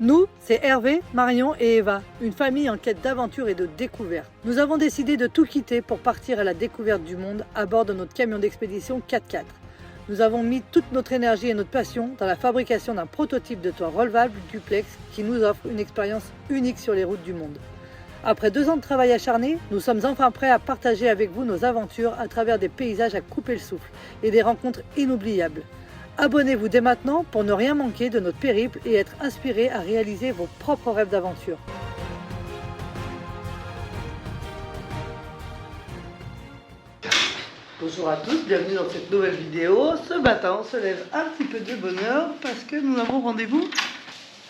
Nous, c'est Hervé, Marion et Eva, une famille en quête d'aventure et de découverte. Nous avons décidé de tout quitter pour partir à la découverte du monde à bord de notre camion d'expédition 4x4. Nous avons mis toute notre énergie et notre passion dans la fabrication d'un prototype de toit relevable duplex qui nous offre une expérience unique sur les routes du monde. Après 2 ans de travail acharné, nous sommes enfin prêts à partager avec vous nos aventures à travers des paysages à couper le souffle et des rencontres inoubliables. Abonnez-vous dès maintenant pour ne rien manquer de notre périple et être inspiré à réaliser vos propres rêves d'aventure. Bonjour à tous, bienvenue dans cette nouvelle vidéo. Ce matin, on se lève un petit peu de bonne heure parce que nous avons rendez-vous.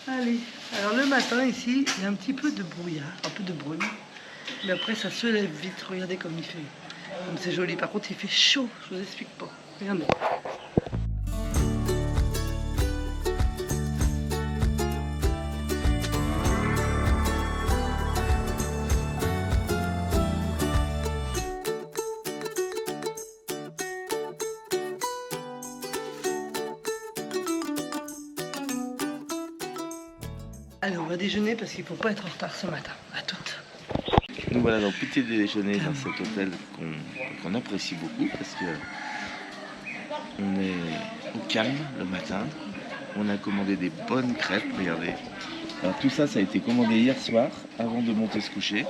Allez, alors le matin ici, il y a un petit peu de brouillard, un peu de brume. Mais après, ça se lève vite. Regardez comme il fait. Comme c'est joli. Par contre, il fait chaud. Je vous explique pas. Regardez. Allez, on va déjeuner parce qu'il ne faut pas être en retard ce matin. À toutes. Nous voilà dans petit déjeuner dans cet hôtel qu'on apprécie beaucoup parce que on est au calme le matin. On a commandé des bonnes crêpes, regardez. Alors tout ça, ça a été commandé hier soir avant de monter se coucher.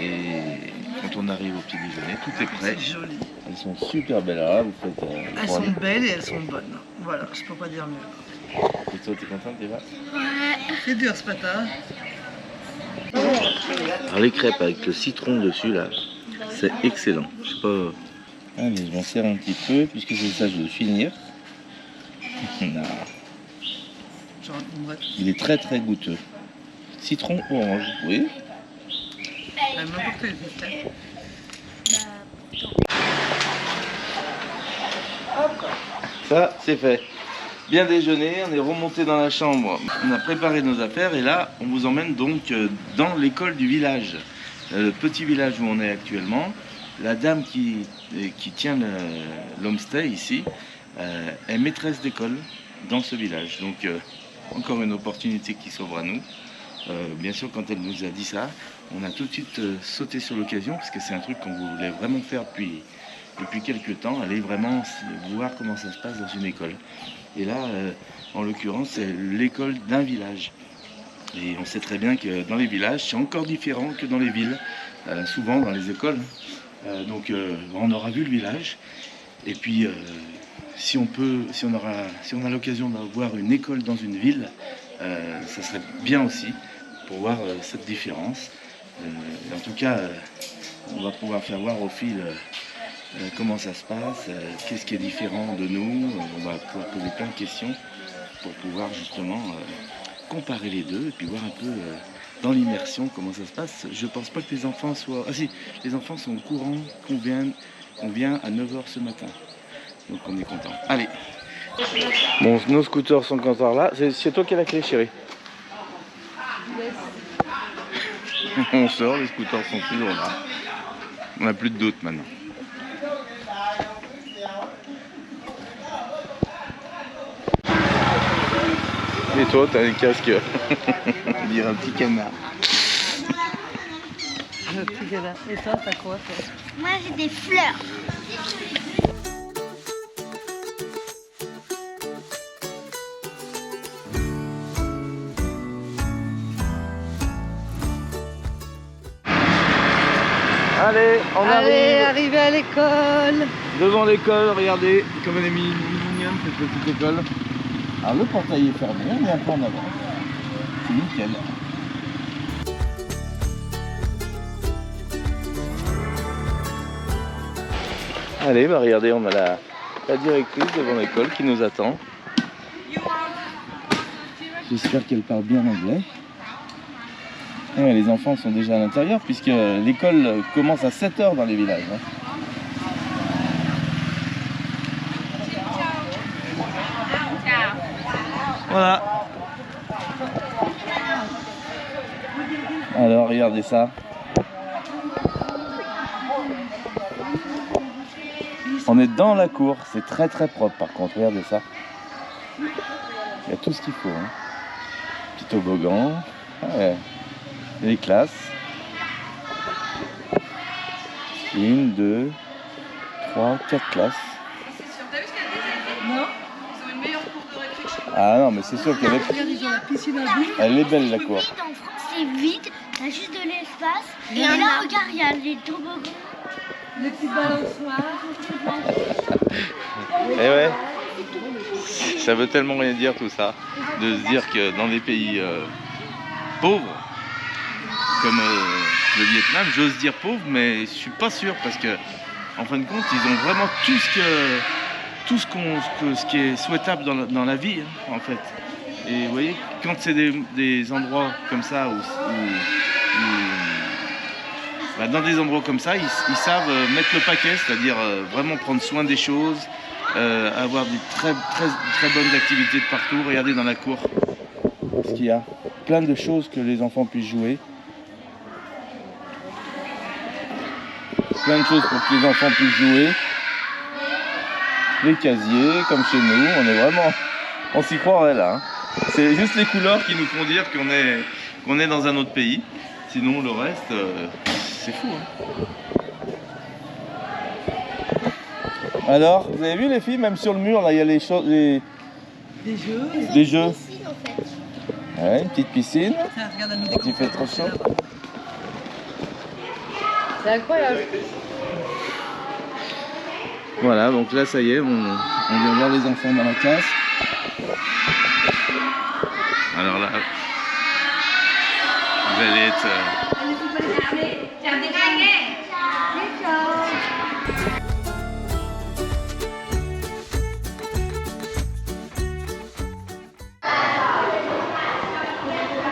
Et quand on arrive au petit déjeuner, tout est prêt. C'est joli. Elles sont super belles. Là, vous faites, elles sont belles et elles sont bonnes. Voilà, je peux pas dire mieux. Et toi, t'es contente, Eva? Ouais. C'est dur ce matin. Alors les crêpes avec le citron dessus là, c'est excellent. Je sais pas. Allez, je m'en sers un petit peu puisque c'est ça, je veux finir. Il est très très goûteux. Citron orange, oui. Ça, c'est fait. Bien déjeuner, on est remonté dans la chambre, on a préparé nos affaires et là, on vous emmène donc dans l'école du village. Le petit village où on est actuellement. La dame qui tient l'homestay ici est maîtresse d'école dans ce village. Donc, encore une opportunité qui s'ouvre à nous. Bien sûr, quand elle nous a dit ça, on a tout de suite sauté sur l'occasion parce que c'est un truc qu'on voulait vraiment faire depuis quelques temps, aller vraiment voir comment ça se passe dans une école. Et là, en l'occurrence, c'est l'école d'un village. Et on sait très bien que dans les villages, c'est encore différent que dans les villes, souvent dans les écoles. Donc on aura vu le village. Et puis, si on a l'occasion d'avoir une école dans une ville, ça serait bien aussi pour voir cette différence. En tout cas, on va pouvoir faire voir au fil comment ça se passe, qu'est-ce qui est différent de nous. On va pouvoir poser plein de questions pour pouvoir justement comparer les deux et puis voir un peu dans l'immersion comment ça se passe. Je pense pas que les enfants soient... Ah si, les enfants sont au courant qu'on vient à 9h ce matin. Donc on est content. Allez. Bon, nos scooters sont encore là. C'est toi qui as la clé, chérie. Yes. On sort, les scooters sont toujours là. On n'a plus de doute maintenant. Et toi, t'as un casque. On dirait un petit canard. Le petit canard. Et toi, t'as quoi, toi? Moi, j'ai des fleurs. Allez, on arrive. Arrivé à l'école. Devant l'école, regardez, comme elle est mignonne cette petite école. Alors le portail est fermé, on est un peu en avant. C'est nickel. Allez, bah regardez, on a la directrice devant l'école qui nous attend. J'espère qu'elle parle bien anglais. Et ouais, les enfants sont déjà à l'intérieur puisque l'école commence à 7h dans les villages. Hein. Voilà. Alors regardez ça. On est dans la cour, c'est très très propre par contre, regardez ça. Il y a tout ce qu'il faut. Hein. Petit toboggan. Ouais. Les classes. 1, 2, 3, 4 classes. Non. Ah non, mais c'est sûr qu'elle est... Regarde, ils ont la piscine à bulles. Elle est belle la cour. En France, c'est vide, t'as juste de l'espace. Et là, regarde, il y a les toboggans. Les petites balançoires. Eh ouais. Ça veut tellement rien dire tout ça. De se dire que dans des pays pauvres, comme le Vietnam, j'ose dire pauvre, mais je suis pas sûr parce que, en fin de compte, ils ont vraiment tout ce qui est souhaitable dans la vie, hein, en fait. Et vous voyez, quand c'est des endroits comme ça, bah, dans des endroits comme ça, ils savent mettre le paquet, c'est-à-dire vraiment prendre soin des choses, avoir des très bonnes activités de partout. Regardez dans la cour ce qu'il y a. Plein de choses que les enfants puissent jouer. Plein de choses pour que les enfants puissent jouer. Les casiers, comme chez nous, on s'y croirait là. Hein. C'est juste les couleurs qui nous font dire qu'on est dans un autre pays. Sinon le reste, c'est fou. Hein. Alors, vous avez vu les filles, même sur le mur là, il y a les choses, Des jeux. des jeux. Piscine, en fait. Ouais, une petite piscine. Tiens, regarde, elle nous Il fait trop chaud. C'est incroyable. Voilà, donc là ça y est, on vient voir les enfants dans la classe. Alors là, vous allez être...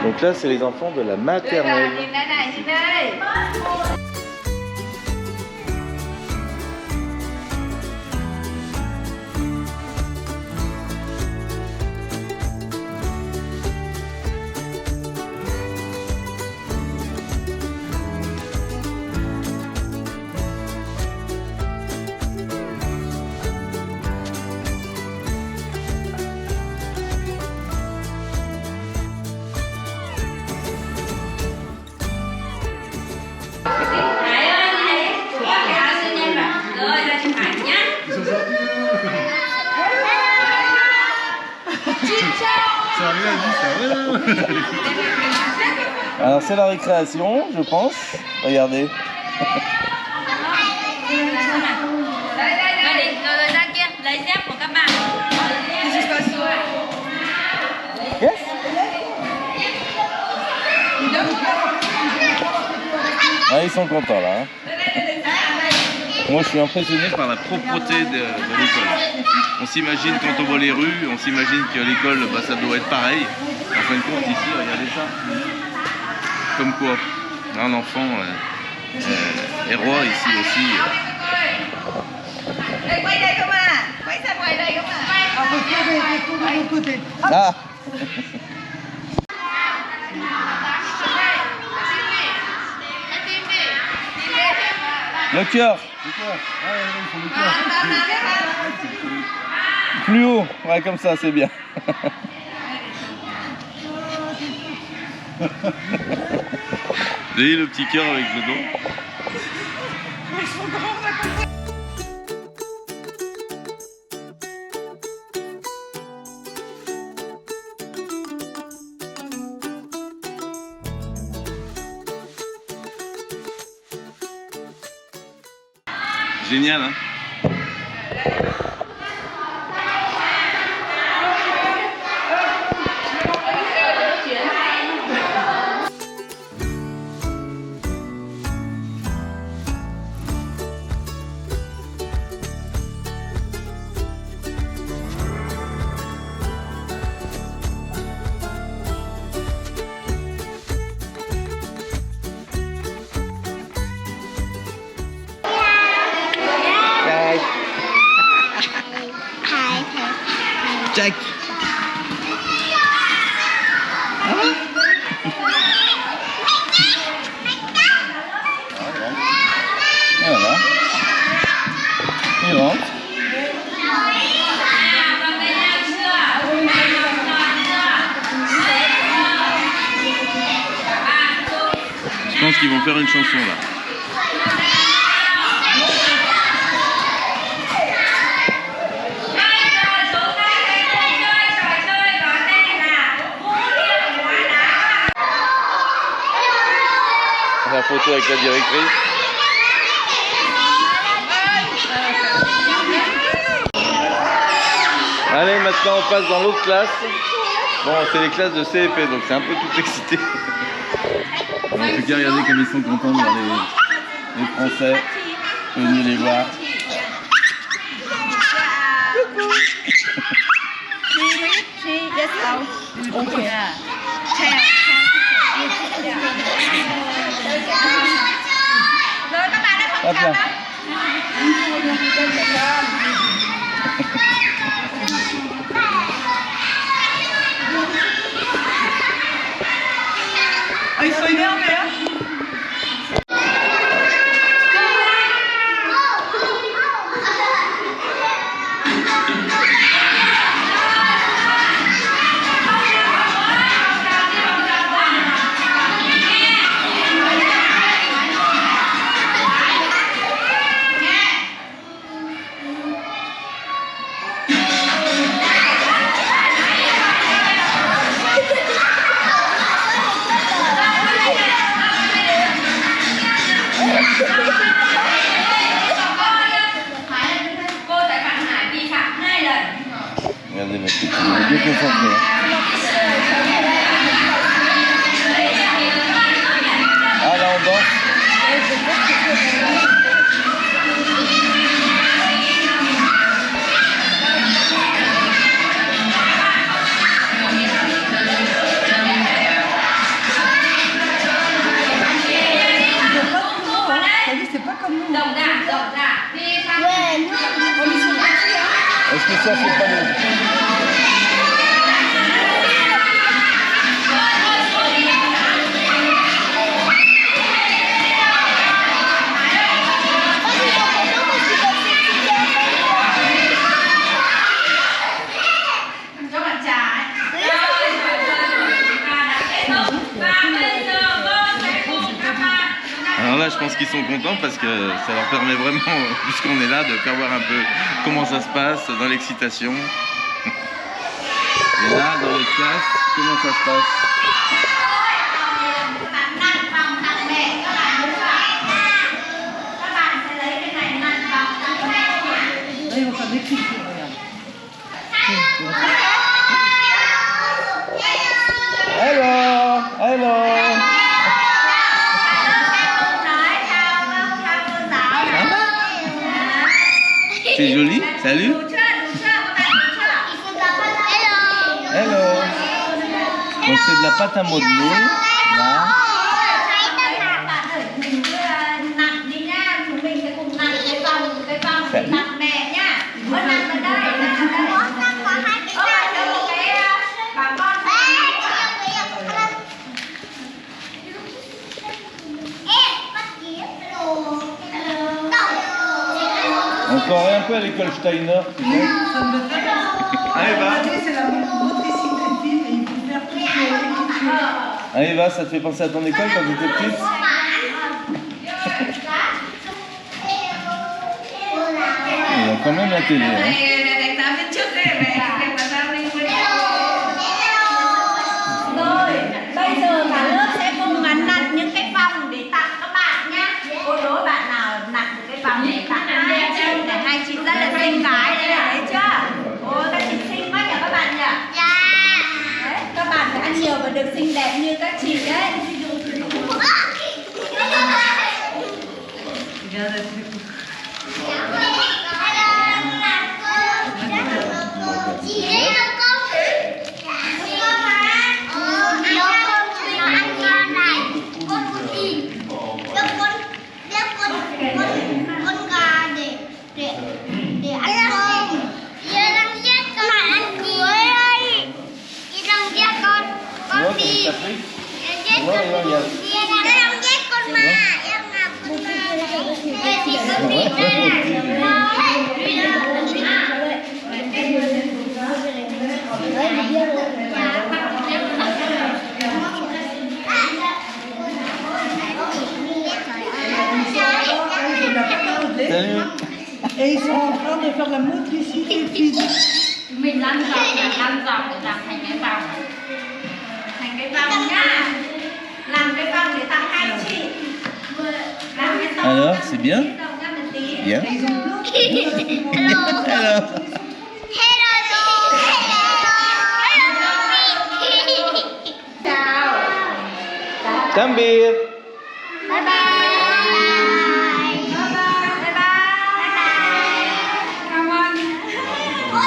Donc là c'est les enfants de la maternelle. Alors c'est la récréation, je pense. Regardez. Yes. Ah, ils sont contents là. Hein. Moi je suis impressionné par la propreté de l'école. On s'imagine quand on voit les rues, on s'imagine que l'école, bah, ça doit être pareil. En fin de compte ici, regardez ça. Comme quoi, un enfant est roi ici aussi. À peu près des tours de mon côté. Ah. Le cœur. Plus haut, ouais, comme ça, c'est bien. Vous voyez le petit cœur avec le dos. Génial, hein? Je pense qu'ils vont faire une chanson là. La photo avec la directrice. Allez, maintenant on passe dans l'autre classe. Bon, c'est les classes de CEP, donc c'est un peu tout excité. En tout cas, regardez comme ils sont contents de voir les Français venus les voir. Hop là. Ah, ils sont énervés, hein? Regardez ma petite, on est bien concentré. Ah là on danse. C'est pas comme nous. Est-ce que ça c'est pas nous? Alors là, je pense qu'ils sont contents parce que ça leur permet vraiment, puisqu'on est là, de faire voir un peu comment ça se passe dans l'excitation. Et là, dans les classes, comment ça se passe? Là, ils vont faire des clips, regarde. Hello, hello. C'est joli, salut. Hello. Donc c'est de la pâte à modeler, là. Salut. On croirait un peu à l'école Steiner, tu sais. Ça me fait. Allez, va. C'est la motricité fine et il faut faire tout l'écriture. Allez, va, ça te fait penser à ton école quand tu étais petite? Il y a quand même la télé, hein. Rồi, bây giờ cả lớp sẽ cùng đặt những cái vòng để tặng các bạn nhé. Cô đố bạn nào đặt được cái vòng để tặng hai chị, để hai chị rất là xinh gái đấy, là đấy chưa? Ôi, các chị xinh quá nhỉ các bạn nhỉ? Dạ. Đấy, các bạn phải ăn nhiều và được xinh đẹp như các chị đấy. Et ils sont en train de faire de la motricité fine. Mình lăn dọc để làm thành cái vòng. Thành cái vòng nhá. Làm cái vòng để tặng hai chị. Làm cái to. Alors, c'est bien? Bien. Alors. Tambir. Bye bye.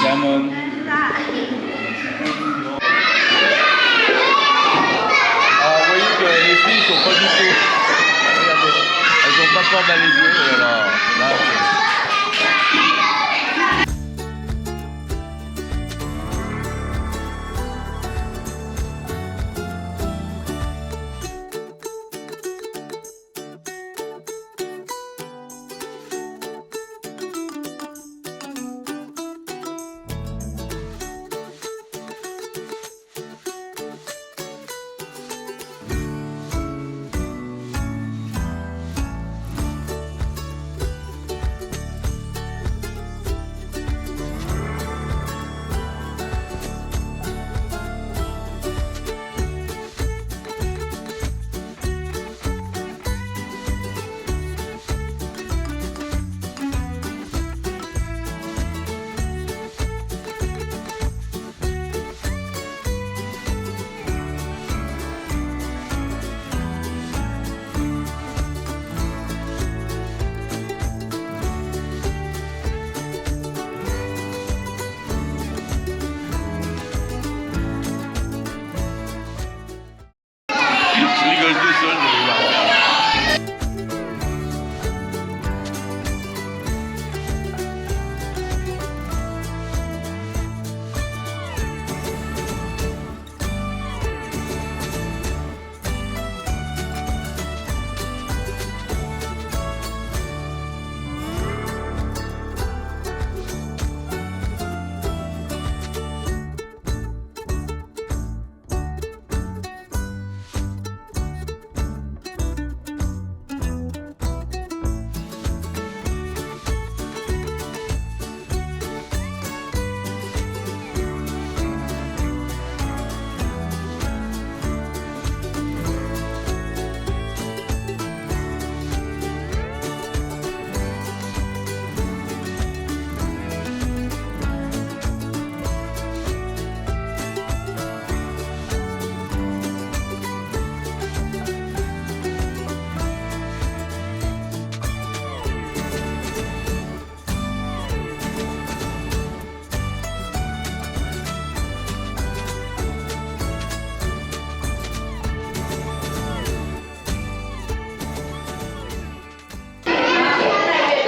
Come on. Alors, vous voyez que les filles sont pas du tout. Regardez, elles ont pas peur dans les yeux. Et alors, là, je rigole tout seul, je vais voir.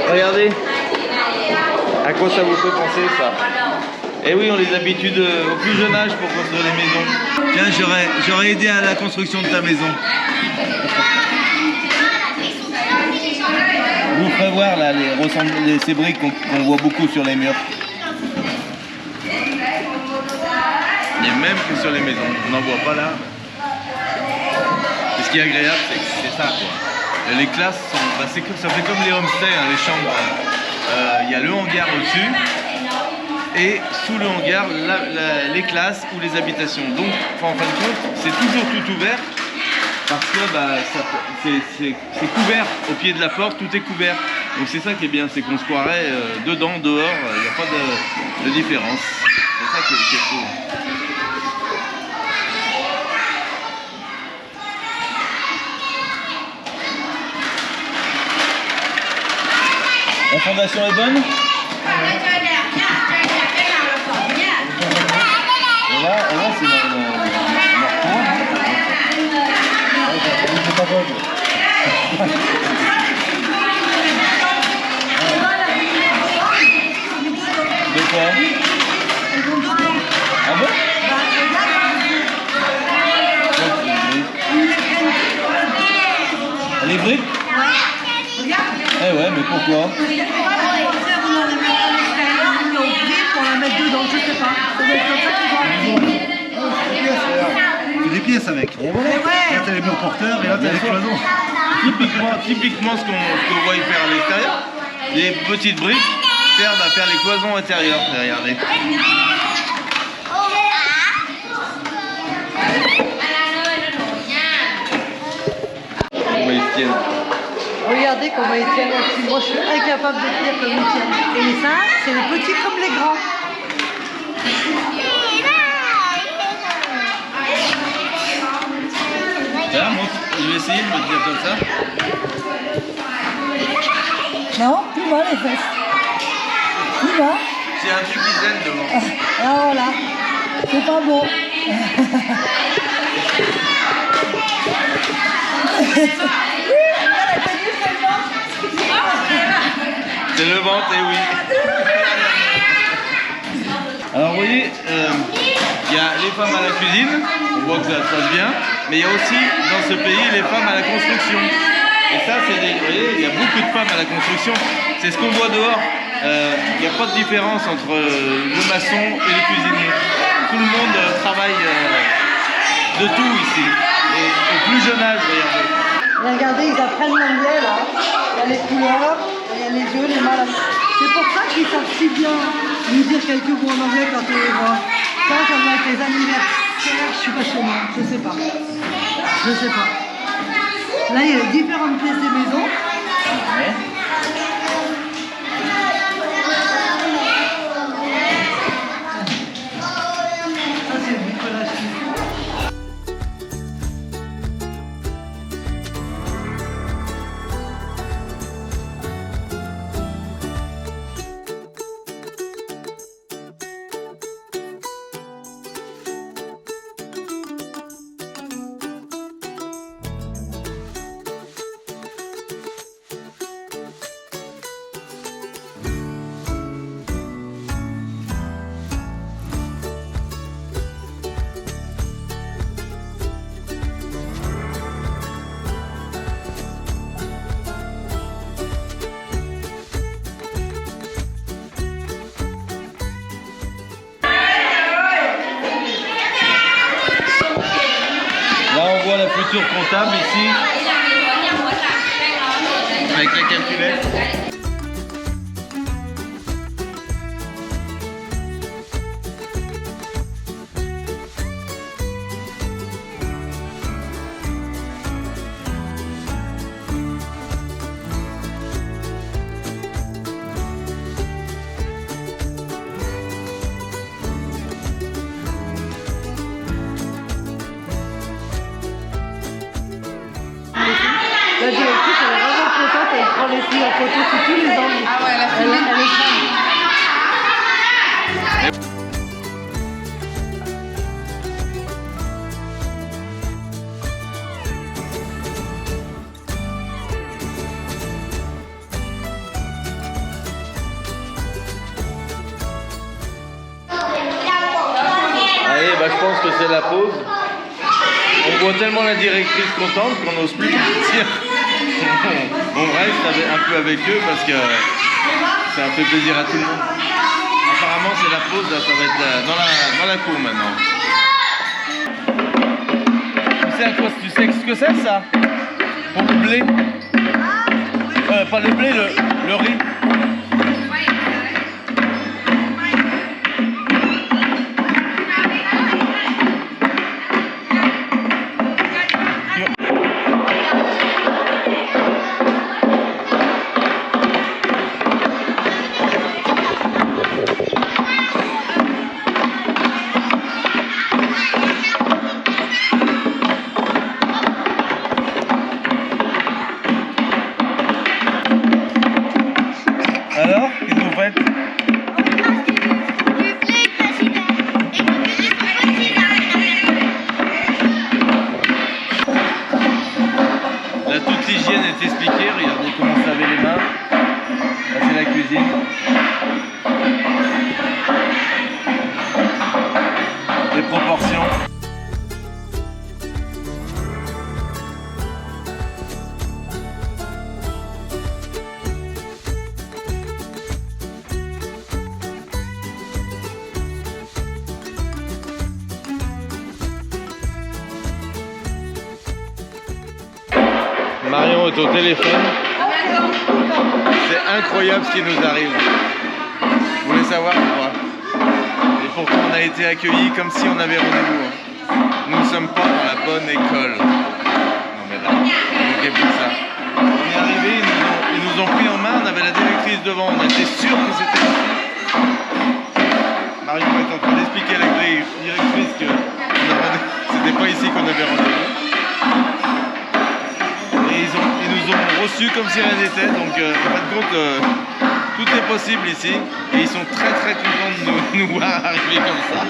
Regardez, à quoi ça vous fait penser ça? Eh oui, on les habitue au plus jeune âge pour construire les maisons. Tiens, j'aurais aidé à la construction de ta maison. Vous ferez voir là ces briques qu'on voit beaucoup sur les murs. Et même que sur les maisons, on n'en voit pas là. Et ce qui est agréable, c'est ça quoi. Les classes sont, ça fait comme les homestays, hein, les chambres. Il y a le hangar au-dessus et sous le hangar les classes ou les habitations. Donc en fin de compte, c'est toujours tout ouvert parce que c'est couvert au pied de la porte, tout est couvert. Donc c'est ça qui est bien, c'est qu'on se croirait dedans, dehors, il n'y a pas de différence. C'est ça qui est cool. La fondation est bonne? Et là c'est la cour. De quoi? Ah bon? Les briques? Eh ouais, mais pourquoi? Pour la mettre dedans, je sais pas. C'est des pièces avec. Et voilà. Là t'as les murs porteurs et là t'as les cloisons. Typiquement ce qu'on voit y faire à l'extérieur, des petites briques servent à faire les cloisons intérieures. Regardez. Comment ils se tiennent. Regardez comment ils tiennent aussi. Moi, je suis incapable de tenir comme ils tiennent. Et ça, c'est les petits comme les grands. Tiens, moi, je vais essayer de me tenir comme ça. Non, plus bas les fesses. Plus bas. J'ai un truc qui gêne devant. Ah voilà. C'est pas beau. C'est le ventre, et oui. Alors vous voyez, il y a les femmes à la cuisine, on voit que ça se passe bien, mais il y a aussi dans ce pays les femmes à la construction. Et ça, vous voyez, il y a beaucoup de femmes à la construction. C'est ce qu'on voit dehors. Il n'y a pas de différence entre le maçon et le cuisinier. Tout le monde travaille de tout ici. Et au plus jeune âge, regardez. Et regardez, ils apprennent l'anglais là. Il y a les couleurs, il y a les yeux, les mains. C'est pour ça qu'ils savent si bien nous dire quelques mots en anglais quand on les voit. Ça va être les anniversaires, je suis pas sûre, je sais pas. Je sais pas. Là, il y a les différentes pièces des maisons. Ouais. Ça, c'est le bricolage. Là, on voit la future comptable ici, avec la calculette. La directrice, elle est vraiment contente, elle prend les filles en photo sous tous les angles. Ah ouais, elle est Allez, bah, je pense que c'est la pause. On voit tellement la directrice contente qu'on n'ose plus partir. On reste un peu avec eux parce que ça fait plaisir à tout le monde. Apparemment c'est la pause, là, ça va être dans la cour maintenant. Tu sais ce que c'est ça? Pour le blé? Pas le blé, le riz. Alors, qu'est-ce que vous faites? Là, toute l'hygiène est expliquée. Regardez comment se laver les mains. Là, c'est la cuisine. Les proportions. Marion est au téléphone. C'est incroyable ce qui nous arrive. voulez savoir pourquoi. Et pourtant on a été accueillis comme si on avait rendez-vous. Nous ne sommes pas dans la bonne école. Non mais là, il manquait plus que ça. On est arrivé, ils nous ont pris en main, on avait la directrice devant, on était sûr que c'était ici. Marion est en train d'expliquer à la directrice que c'était pas ici qu'on avait rendez-vous. Et ils nous ont reçus comme si rien n'était, donc en fin de compte, tout est possible ici. Et ils sont très très contents de nous voir arriver comme ça.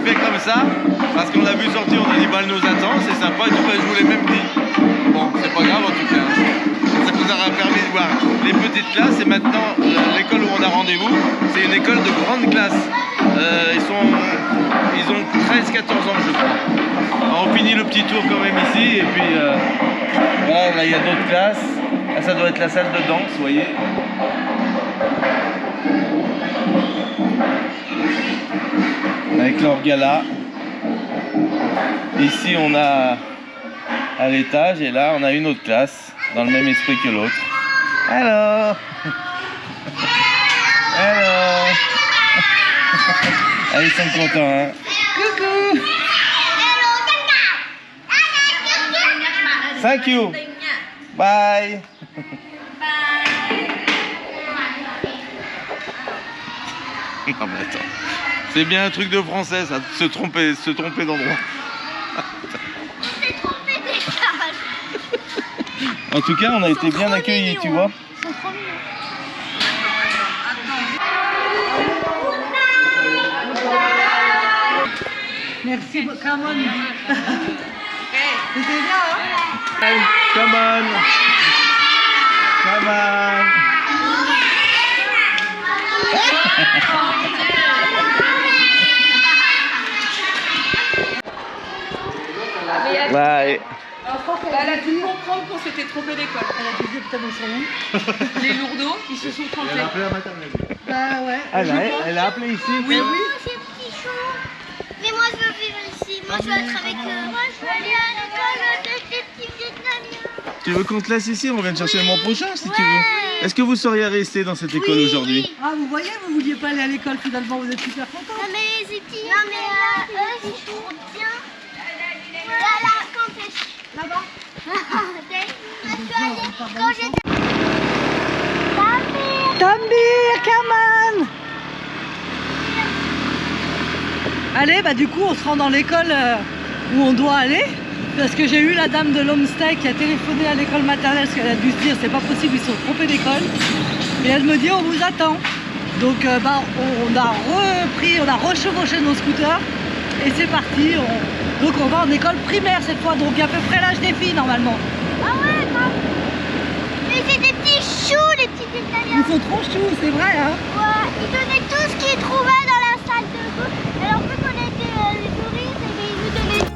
Comme ça, parce qu'on l'a vu sortir, on a dit bah elle nous attend, c'est sympa et tout, bah, je vous l'ai même dit. Bon, c'est pas grave en tout cas. Ça nous aura permis de voir les petites classes et maintenant l'école où on a rendez-vous, c'est une école de grande classe. Ils ont 13-14 ans je crois. Alors, on finit le petit tour quand même ici et puis là il y a d'autres classes. Là, ça doit être la salle de danse, vous voyez. Avec leur gala. Ici on a à l'étage et là on a une autre classe dans le même esprit que l'autre. Hello. Hello. Ah, ils sont contents hein. Coucou. Thank you. Bye. Non mais attends. C'est bien un truc de français, ça, se tromper d'endroit. C'est trompé des cages. En tout cas, on a été bien accueillis, tu vois. Ils sont trop mignons. Merci, come on. C'était bien, hein? Come on. Come on. Bye. Elle a dû comprendre qu'on s'était trompé d'école. Elle a dit que t'avais son nom. Les lourdeaux, ils se sont trompés. Elle a appelé la maternelle. Bah ouais. Elle a appelé ici. Oui. Oh, c'est petit chou. Mais moi, je veux vivre ici. Moi, je veux être avec eux. Moi, je veux aller à l'école de ces petits Vietnamiens. Tu veux qu'on te laisse ici? On vient te chercher le mois prochain si tu veux. Est-ce que vous seriez resté dans cette école aujourd'hui? Ah, vous voyez, vous vouliez pas aller à l'école finalement, vous êtes super contents. Non, mais c'est petit. Non, mais eux, ils sont bien. Voilà, quand est-ce là-bas. Quand j'étais. Tambir, come on. Allez, bah du coup, on se rend dans l'école où on doit aller. Parce que j'ai eu la dame de l'homestay qui a téléphoné à l'école maternelle parce qu'elle a dû se dire c'est pas possible, ils sont trompés d'école. Et elle me dit on vous attend. Donc bah, on a rechevauché nos scooters et c'est parti. Donc on va en école primaire cette fois, donc à peu près l'âge des filles normalement. Ah ouais, grave. Mais c'est des petits choux, les petits Italiens. Ils sont trop choux, c'est vrai hein. Ouais, ils donnaient tout ce qu'ils trouvaient dans la salle de goût. Alors vu qu'on était les touristes, et ils nous donnaient.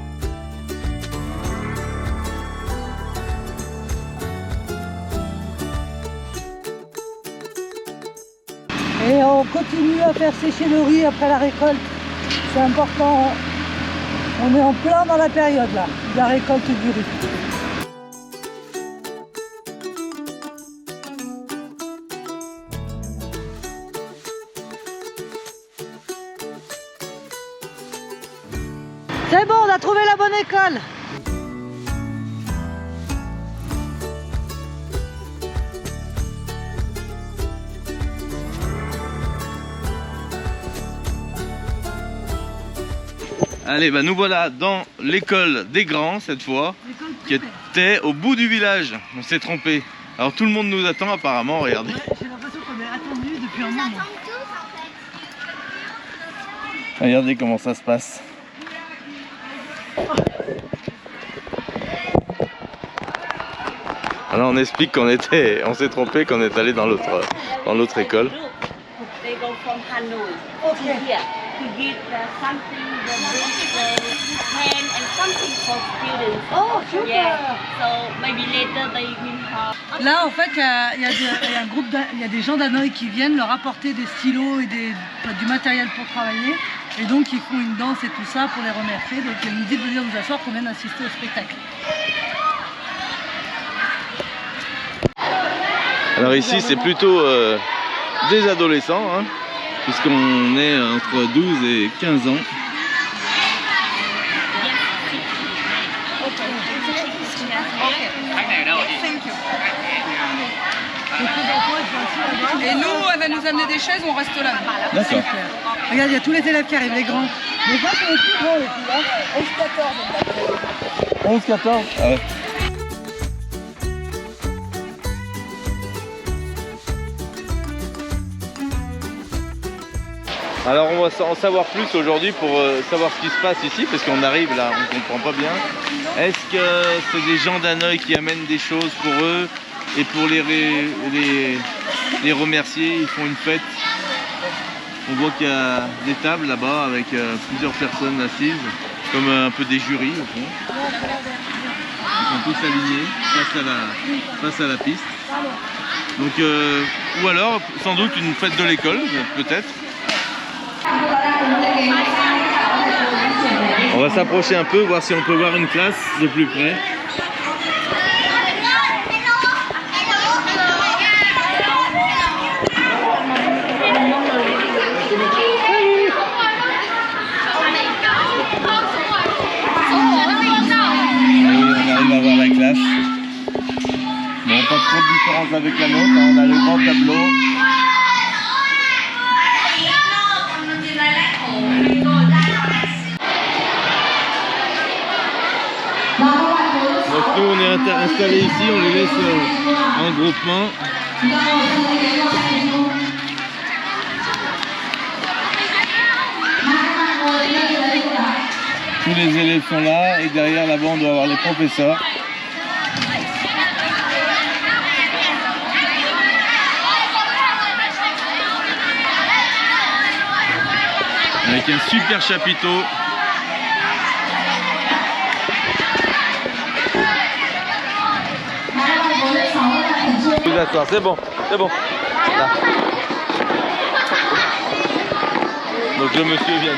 Et on continue à faire sécher le riz après la récolte. C'est important. On est en plein dans la période là, de la récolte du riz. C'est bon, on a trouvé la bonne école. Allez, bah nous voilà dans l'école des grands cette fois, qui était au bout du village. On s'est trompé. Alors tout le monde nous attend apparemment, regardez. Ouais, j'ai l'impression qu'on est attendu depuis un Ils moment. attendent tous en fait. Regardez comment ça se passe. Alors on explique qu'on s'est trompé, qu'on est allé dans l'autre école. They go from Hanoi to here to give something, the hand and something for students. Oh, super. Yeah. So maybe later they will have. Là, en fait, il y a des gens d'Hanoï qui viennent leur apporter des stylos et du matériel pour travailler. Et donc, ils font une danse et tout ça pour les remercier. Donc, ils nous disent de venir nous asseoir qu'on vienne assister au spectacle. Alors ici, c'est plutôt des adolescents, hein, puisqu'on est entre 12 et 15 ans. Et nous, elle va nous amener des chaises, on reste là. D'accord. Regarde, il y a tous les élèves qui arrivent, les grands. Donc là, c'est les plus grands, les filles, hein. 11-14. 11-14. Ah ouais. Alors on va en savoir plus aujourd'hui pour savoir ce qui se passe ici, parce qu'on arrive là, on ne comprend pas bien. Est-ce que c'est des gens d'Hanoï qui amènent des choses pour eux et pour les remercier, ils font une fête? On voit qu'il y a des tables là-bas avec plusieurs personnes assises, comme un peu des jurys au fond. Ils sont tous alignés face à la piste. Donc, ou alors sans doute une fête de l'école, peut-être. On va s'approcher un peu, voir si on peut voir une classe de plus près. On arrive à voir la classe. Bon, pas trop de différence avec la nôtre, hein. On a le grand tableau. Donc nous on est installés ici, on les laisse en groupement. Tous les élèves sont là et derrière là-bas on doit avoir les professeurs. Avec un super chapiteau. C'est bon, c'est bon. Là. Donc le monsieur vient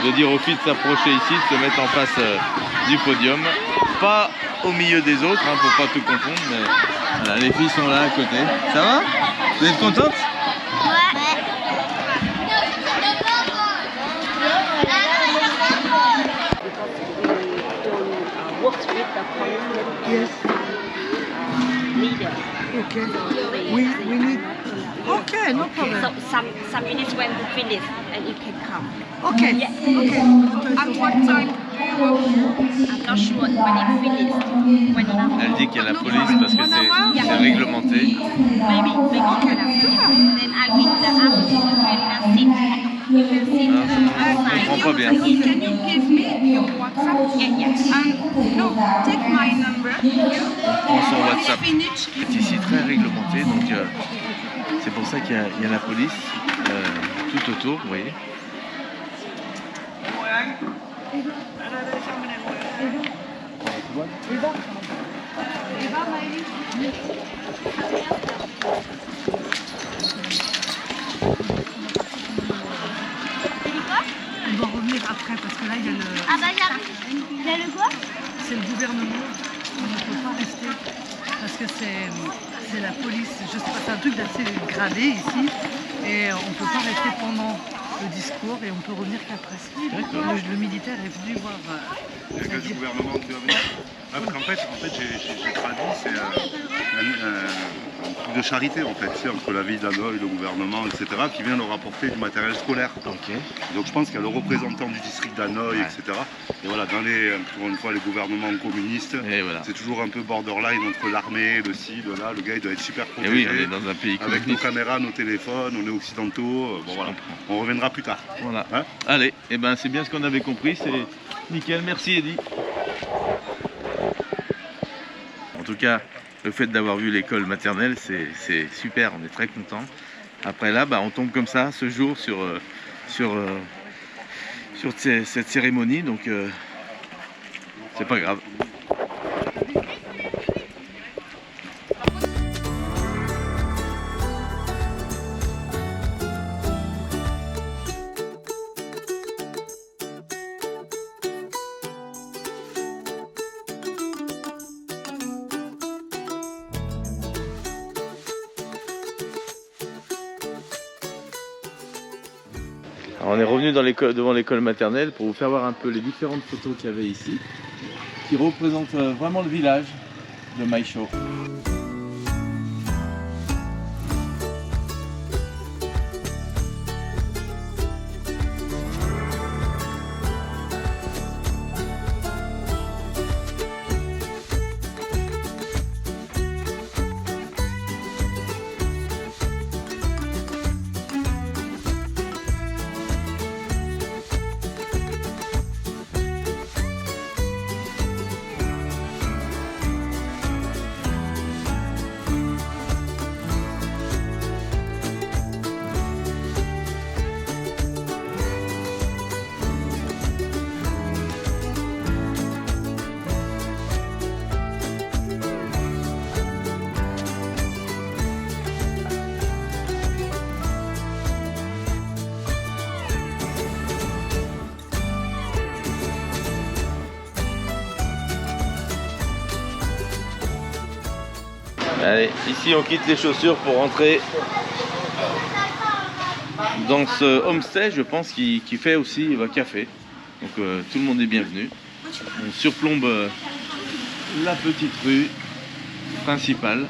de dire aux filles de s'approcher ici, de se mettre en face du podium. Pas au milieu des autres, hein, pour pas tout confondre, mais voilà, les filles sont là à côté. Ça va? Vous êtes contentes? Yes. Okay. We need. Okay, no problem. So some minutes when we finish and you can come. Okay. Yeah. Okay. At what time? I'm not sure when it finished. When Elle dit qu'il y a la police parce que c'est réglementé. maybe okay. Then I will the afternoon sit. You will sit Je comprends pas bien. Can you give me your WhatsApp? Yeah. No, take my number. On prend son WhatsApp. Finish. C'est ici très réglementé, donc c'est pour ça qu'il y a la police tout autour, vous voyez. On va revenir après parce que là il y a le. Ah bah j'arrive. Il y a le quoi? C'est le gouvernement. On ne peut pas rester parce que c'est la police. Je sais pas, c'est un truc d'assez gradé ici et on ne peut pas rester pendant le discours et on peut revenir qu'après. Le militaire est venu voir. Il y a que du gouvernement qui va venir. Ah, parce qu'en fait j'ai traduit, c'est un truc de charité en fait, c'est entre la ville d'Hanoï, le gouvernement, etc., qui vient leur apporter du matériel scolaire. Ok. Donc je pense qu'il y a le représentant du district d'Hanoï, etc. Et voilà, dans encore une fois, les gouvernements communistes, Et voilà. c'est toujours un peu borderline entre l'armée, le ci, le là. Le gars il doit être super Et protégé. oui, on est dans un pays Avec nos communiste. caméras, nos téléphones, on est occidentaux. Bon voilà, on reviendra plus tard. Voilà. Hein? Allez, et ben c'est bien ce qu'on avait compris, c'est nickel. Merci Eddy. En tout cas, le fait d'avoir vu l'école maternelle, c'est super, on est très contents. Après là, on tombe comme ça ce jour sur cette cérémonie, donc c'est pas grave. Alors on est revenu devant l'école maternelle pour vous faire voir un peu les différentes photos qu'il y avait ici, qui représentent vraiment le village de Maïcho. Allez, ici on quitte les chaussures pour rentrer dans ce homestay, je pense, qui fait aussi café. Donc tout le monde est bienvenu. On surplombe la petite rue principale.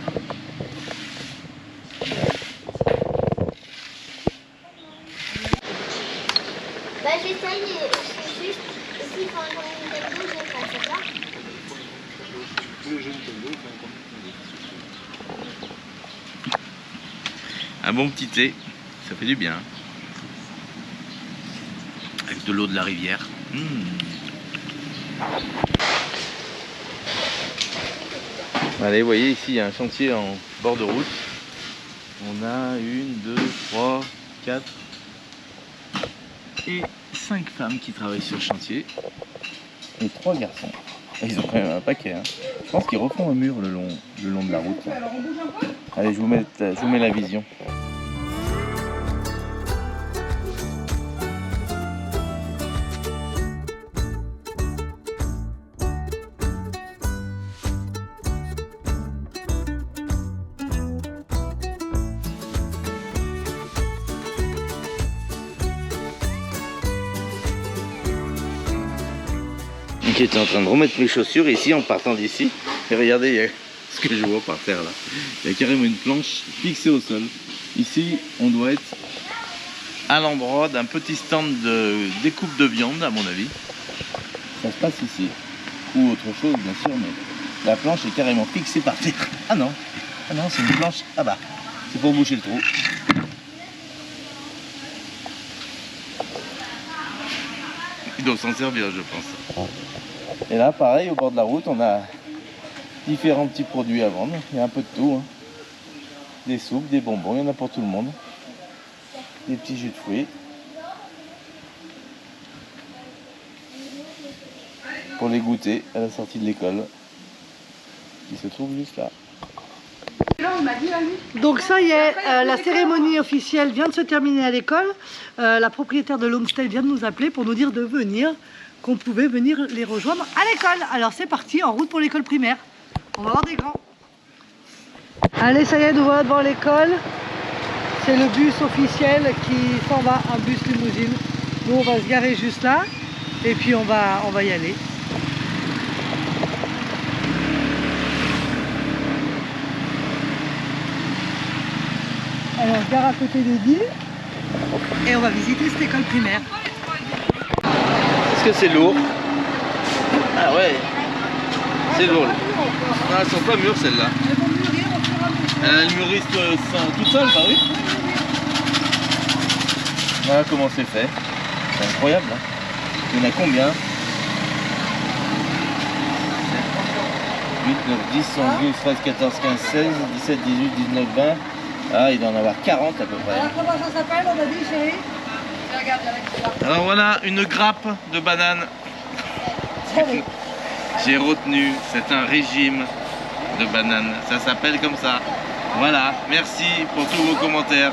Bah j'essaye, c'est juste, s'il faut un Nintendo, je vais faire ça. Un bon petit thé, ça fait du bien. Avec de l'eau de la rivière. Allez, vous voyez ici, il y a un chantier en bord de route. On a 1, 2, 3, 4 et 5 femmes qui travaillent sur le chantier. Et 3 garçons. Ils ont quand même un paquet. Hein. Je pense qu'ils refont un mur le long de la route. Là. Allez, je vous mets la vision. J'étais en train de remettre mes chaussures ici en partant d'ici. Et regardez, il y a ce que je vois par terre là. Il y a carrément une planche fixée au sol. Ici, on doit être à l'endroit d'un petit stand de découpe de viande, à mon avis. Ça se passe ici. Ou autre chose, bien sûr, mais la planche est carrément fixée par terre. Ah non, c'est une planche. Ah bah, c'est pour boucher le trou. Ils doivent s'en servir, je pense. Et là, pareil, au bord de la route, on a différents petits produits à vendre. Il y a un peu de tout. Hein. Des soupes, des bonbons, il y en a pour tout le monde. Des petits jus de fruits. Pour les goûter à la sortie de l'école. Qui se trouve juste là. Donc ça y est, la cérémonie officielle vient de se terminer à l'école. La propriétaire de l'homestay vient de nous appeler pour nous dire de venir, qu'on pouvait venir les rejoindre à l'école. Alors c'est parti, en route pour l'école primaire. On va voir des grands. Allez, ça y est, nous voilà devant l'école. C'est le bus officiel qui s'en va, un bus limousine. Nous on va se garer juste là et puis on va y aller. Alors on se gare à côté des Dilles et on va visiter cette école primaire. Est-ce que c'est lourd? Ah ouais, c'est lourd. Ah, elles sont pas mûres celles-là. Elles mûrissent tout seul, bah oui. Voilà comment c'est fait. C'est incroyable. Hein. Il y en a combien? 8, 9, 10, 11, 12, 13, 14, 15, 16, 17, 18, 19, 20. Ah, il doit en avoir 40 à peu près. Alors comment ça s'appelle, on a dit, chérie? Alors voilà, une grappe de bananes. J'ai retenu, c'est un régime de bananes. Ça s'appelle comme ça. Voilà, merci pour tous vos commentaires.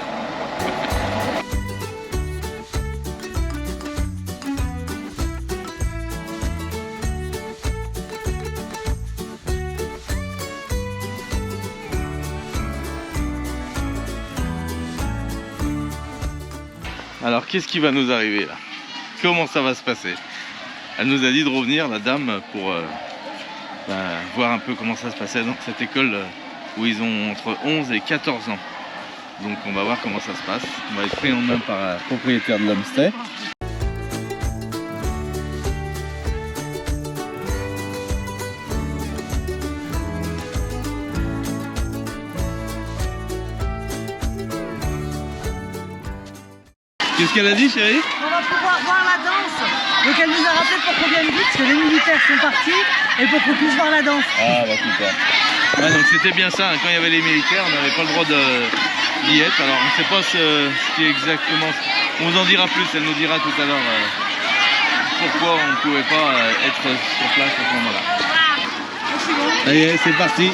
Alors qu'est-ce qui va nous arriver là? Comment ça va se passer? Elle nous a dit de revenir, la dame, pour voir un peu comment ça se passait dans cette école où ils ont entre 11 et 14 ans. Donc on va voir comment ça se passe. On va être pris en main par la propriétaire de l'homestay. Qu'est-ce qu'elle a dit, chérie? On va pouvoir voir la danse. Donc elle nous a rappelé pour qu'on vienne vite, parce que les militaires sont partis, et pour qu'on puisse voir la danse. Ah bah super. Ouais, donc c'était bien ça, hein. Quand il y avait les militaires, on n'avait pas le droit d'y être. Alors on ne sait pas ce qui est exactement... On vous en dira plus, elle nous dira tout à l'heure pourquoi on ne pouvait pas être sur place à ce moment-là. Ça y est, c'est parti.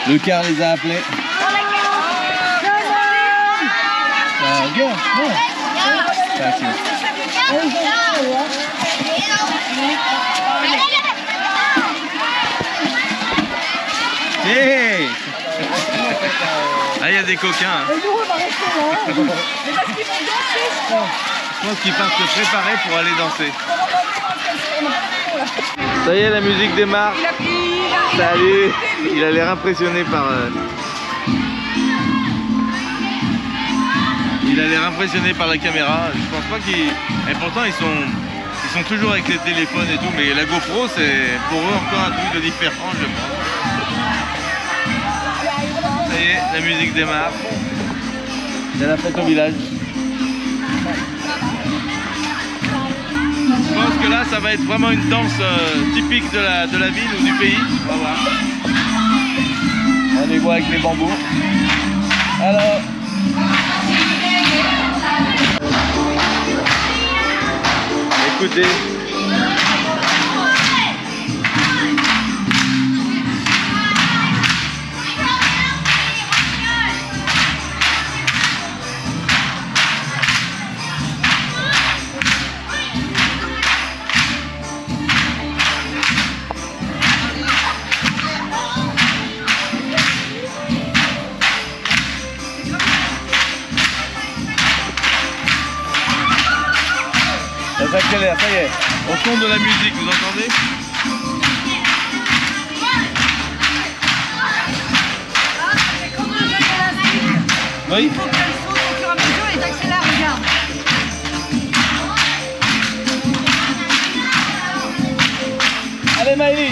Le car les a appelés. Thank you. Hey! Ah, il y a des coquins. Hein. Et nous, on va rester là. Mais parce qu'ils vont danser, je crois. Je pense qu'ils partent se préparer pour aller danser. Ça y est, la musique démarre. Salut! Il a l'air impressionné par... Il a l'air impressionné par la caméra. Je pense pas qu'ils... Et pourtant, ils sont toujours avec les téléphones et tout. Mais la GoPro, c'est pour eux encore un truc de différent, je pense. Ça y est, la musique démarre. C'est la fête au village. Je pense que là, ça va être vraiment une danse typique de la ville ou du pays. On va voir. On les voit avec les bambous. Alors... Écoutez. Ça s'accélère, ça y est. Au son de la musique, vous entendez? Oui. Il faut qu'elle saute au fur et à mesure et t'accélères, regarde. Allez Maëlie.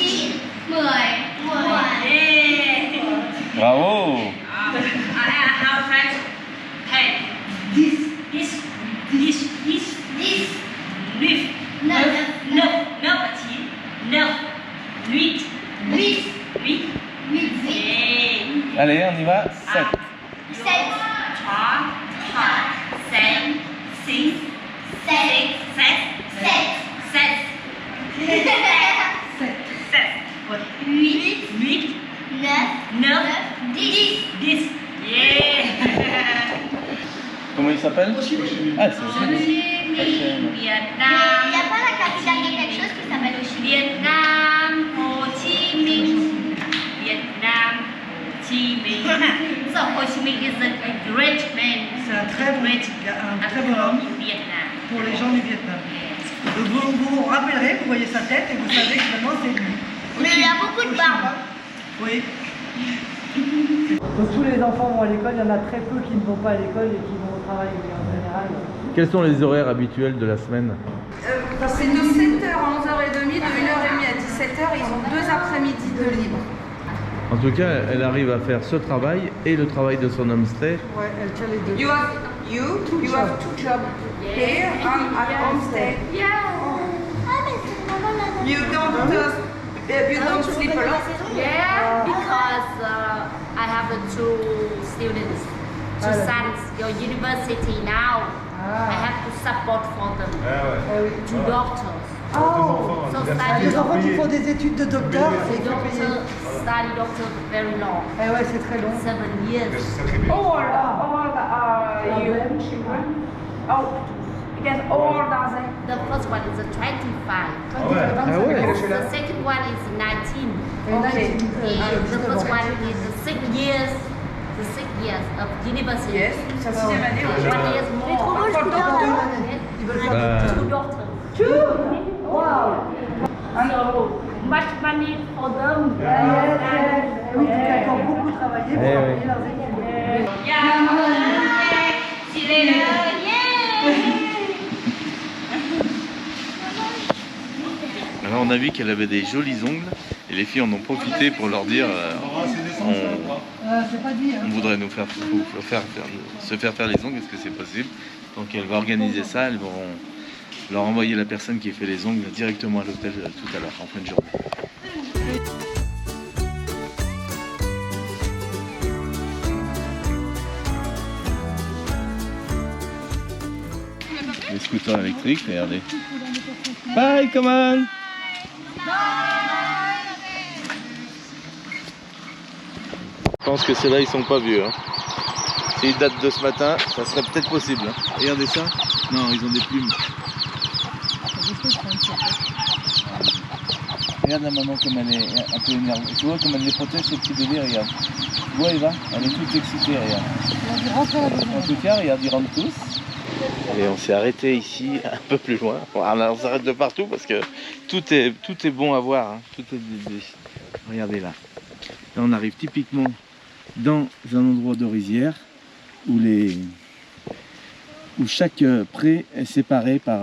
9, 10, 10. Bravo. How French? 10. 10. 10. 10. 10, 9. 9, 9. 9 và 9. 9. 8. 8, 8. 8, 8. Allez, on y va. 7. 7, 3, 4, 5, 6, 7, 7, 7. 7, 7, 8, 8, 9, 9, 10. 10. Yeah! Comment il s'appelle? Ah, c'est Ho Chi Minh, Il Vietnam. n'y a pas la capitale de quelque chose qui s'appelle Ho Chi Minh. Vietnam, Ho Chi Minh. Vietnam, Ho Chi Minh. So Ho Chi Minh is a great man. C'est un très bon, Great un très bon homme in Vietnam. pour les gens du Vietnam. Donc vous vous rappellerez, vous voyez sa tête et vous savez que maintenant c'est lui. Mais il a beaucoup de barbe. Hein. Oui. Donc tous les enfants vont à l'école, il y en a très peu qui ne vont pas à l'école et qui vont au travail en général. Quels sont les horaires habituels de la semaine? C'est de 7h à 11h30, de 1h30 à 17h. Ils ont 2 après-midi de libre. En tout cas, elle arrive à faire ce travail et le travail de son homestay. Ouais, elle tient les deux. You have 2 jobs here and at homestay. You don't sleep alone. Yeah, because I have 2 students, 2 sons, your university now. I have to support for them. Ah oui. 2 doctors. Oh, So les study enfants qui font des études de docteur, et il faut payer. doctor very long, Eh ouais, c'est très long. 7 years. All you children. Oh, because all doesn't. The first one is 25. Ah ouais. The second one is 19. Okay. And the first one is 6 years. The 6 years of university. Yes, sa 6e année. 1 year more. Ils veulent faire Bah, 2 doctors. Wow. So much money for them. Eh oui, il faut encore beaucoup travailler pour Eh payer oui. leurs études. See you later. Alors on a vu qu'elle avait des jolis ongles et les filles en ont profité pour leur dire C'est pas dit. on voudrait nous se faire faire les ongles, est-ce que c'est possible? Donc elle va organiser ça, elles vont leur envoyer la personne qui fait les ongles directement à l'hôtel tout à l'heure en fin de journée. Les scooters électriques, regardez. Bye, come on! Je pense que ceux-là, ils sont pas vieux. Hein. S'ils datent de ce matin, ça serait peut-être possible. Hein. Regardez ça. Non, ils ont des plumes. Regarde la maman comme elle est un peu énervée. Tu vois comme elle les protège, ces petits bébés, regarde. Tu vois Eva, elle est toute excitée, regarde. En tout cas, regarde, ils rentrent tous. Et on s'est arrêté ici, un peu plus loin. Bon, on s'arrête de partout parce que tout est bon à voir. Hein. Tout est... Regardez là. Là, on arrive typiquement dans un endroit de rizière où chaque pré est séparé par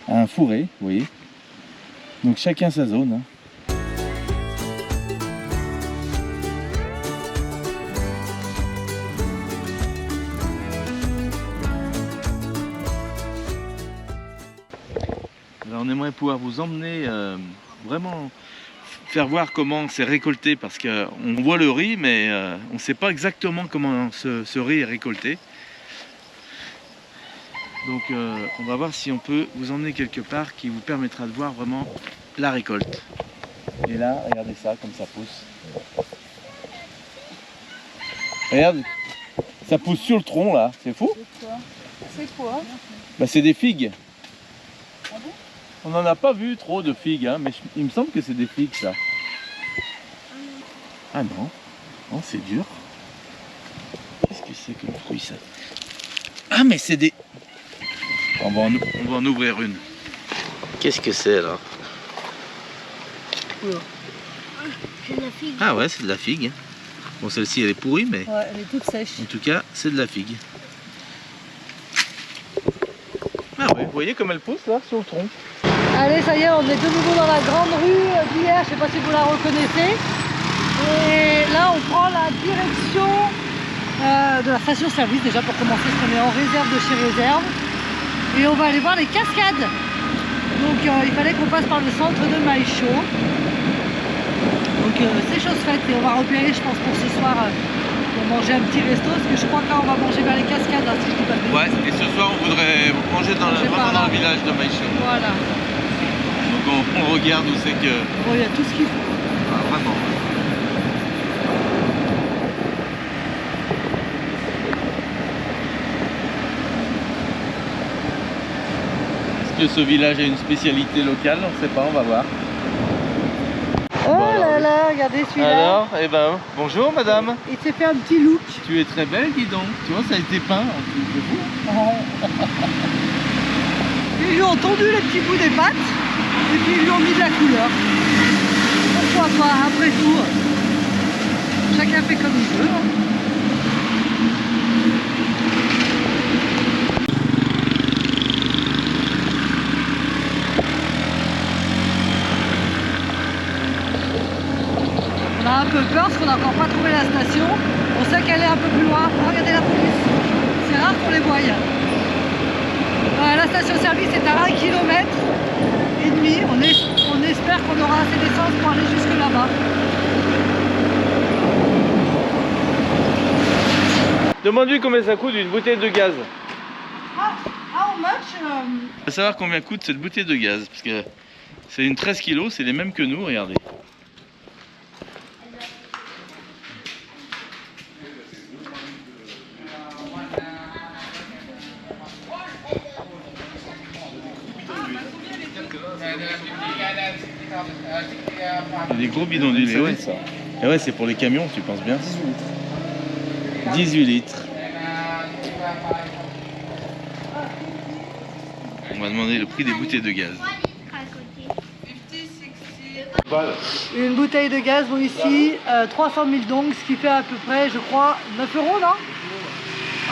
un fourré, vous voyez. Donc chacun sa zone. Hein. Alors on aimerait pouvoir vous emmener vraiment faire voir comment c'est récolté parce qu'on voit le riz mais on ne sait pas exactement comment ce riz est récolté. Donc on va voir si on peut vous emmener quelque part qui vous permettra de voir vraiment la récolte. Et là, regardez ça, comme ça pousse. Regarde, ça pousse sur le tronc là, c'est fou. C'est quoi? Bah, c'est des figues. On n'en a pas vu trop de figues, hein, mais il me semble que c'est des figues ça. Ah non, non c'est dur. Qu'est-ce que c'est comme fruit ça? Ah mais c'est des... On va en ouvrir une. Qu'est-ce que c'est là? C'est de la figue. Ah ouais, c'est de la figue. Bon, celle-ci elle est pourrie, mais Ouais, elle est toute sèche. en tout cas, c'est de la figue. Ah ouais, vous voyez comme elle pousse là, sur le tronc. Allez, ça y est, on est de nouveau dans la grande rue d'hier, je sais pas si vous la reconnaissez. Et là, on prend la direction de la station-service déjà pour commencer, parce qu'on est en réserve de chez Réserve. Et on va aller voir les cascades. Donc il fallait qu'on passe par le centre de Maïcho. Donc c'est chose faite et on va repérer, je pense, pour ce soir pour manger un petit resto, parce que je crois que là on va manger vers les cascades, hein, si je dis pas de bêtises. Ouais, et ce soir on voudrait manger vraiment dans le village de Maïcho. Voilà. Donc on regarde où c'est que... Bon, il y a tout ce qu'il faut. Ah, vraiment. Est-ce que ce village a une spécialité locale? On ne sait pas, on va voir. Oh Bon, là alors, là, regardez celui-là. Alors, eh ben, bonjour madame. Il s'est fait un petit look. Tu es très belle, dis donc. Tu vois, ça a été peint en plus de vous. Ils lui ont tondu les petits bouts des pattes et puis ils lui ont mis de la couleur. Pourquoi pas, après tout. Chacun fait comme il veut. Hein. On a un peu peur parce qu'on n'a encore pas trouvé la station. On sait qu'elle est un peu plus loin. Oh, regardez la police. C'est rare qu'on les voie. La station-service est à 1,5 km. On espère qu'on aura assez d'essence pour aller jusque là-bas. Demande-lui combien ça coûte une bouteille de gaz. How much? On va savoir combien coûte cette bouteille de gaz. Parce que c'est une 13 kg, c'est les mêmes que nous, regardez. Il y a des gros bidons d'huile. Et ouais, ça. Et ouais, c'est pour les camions, tu penses bien. 18 litres. On va demander le prix des bouteilles de gaz. Une bouteille de gaz, bon ici, 300 000 dong, ce qui fait à peu près, je crois, 9 €, non?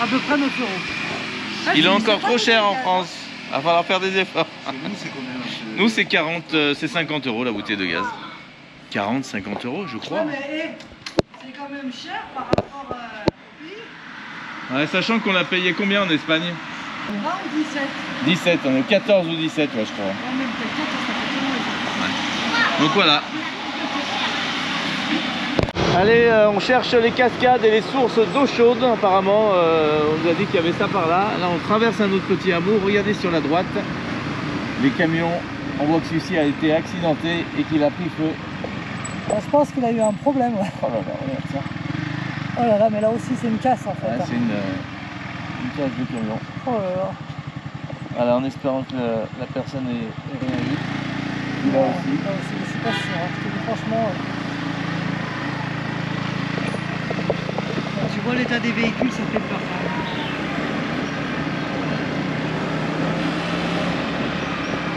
À peu près 9 €. Ah, Il est c'est encore pas trop cher en gaz. France. Il va falloir faire des efforts. Nous, c'est combien là, Nous, c'est 40, c'est 50 € la bouteille de gaz. 40, 50 €, je crois. Ouais, mais c'est quand même cher par rapport au prix. Ouais, sachant qu'on a payé combien en Espagne? 20 ou 17? 17, on est 14 ou 17, ouais, je crois. Non, même peut-être 14, ça fait tellement. Donc voilà. Allez, on cherche les cascades et les sources d'eau chaude. Apparemment, on nous a dit qu'il y avait ça par là. Là, on traverse un autre petit hameau. Regardez sur la droite. Les camions, on voit que celui-ci a été accidenté et qu'il a pris feu. Je pense qu'il a eu un problème. Ouais. Oh là là, regarde ça. Oh là là, mais là aussi c'est une casse en fait. Ouais, Hein. c'est une casse de camion. Oh là là. Voilà, en espérant que la personne ait rien vu. Il a aussi. Là aussi, je suis pas sûr. Hein. Je te dis franchement. Quand tu vois l'état des véhicules, ça fait peur. Quand même.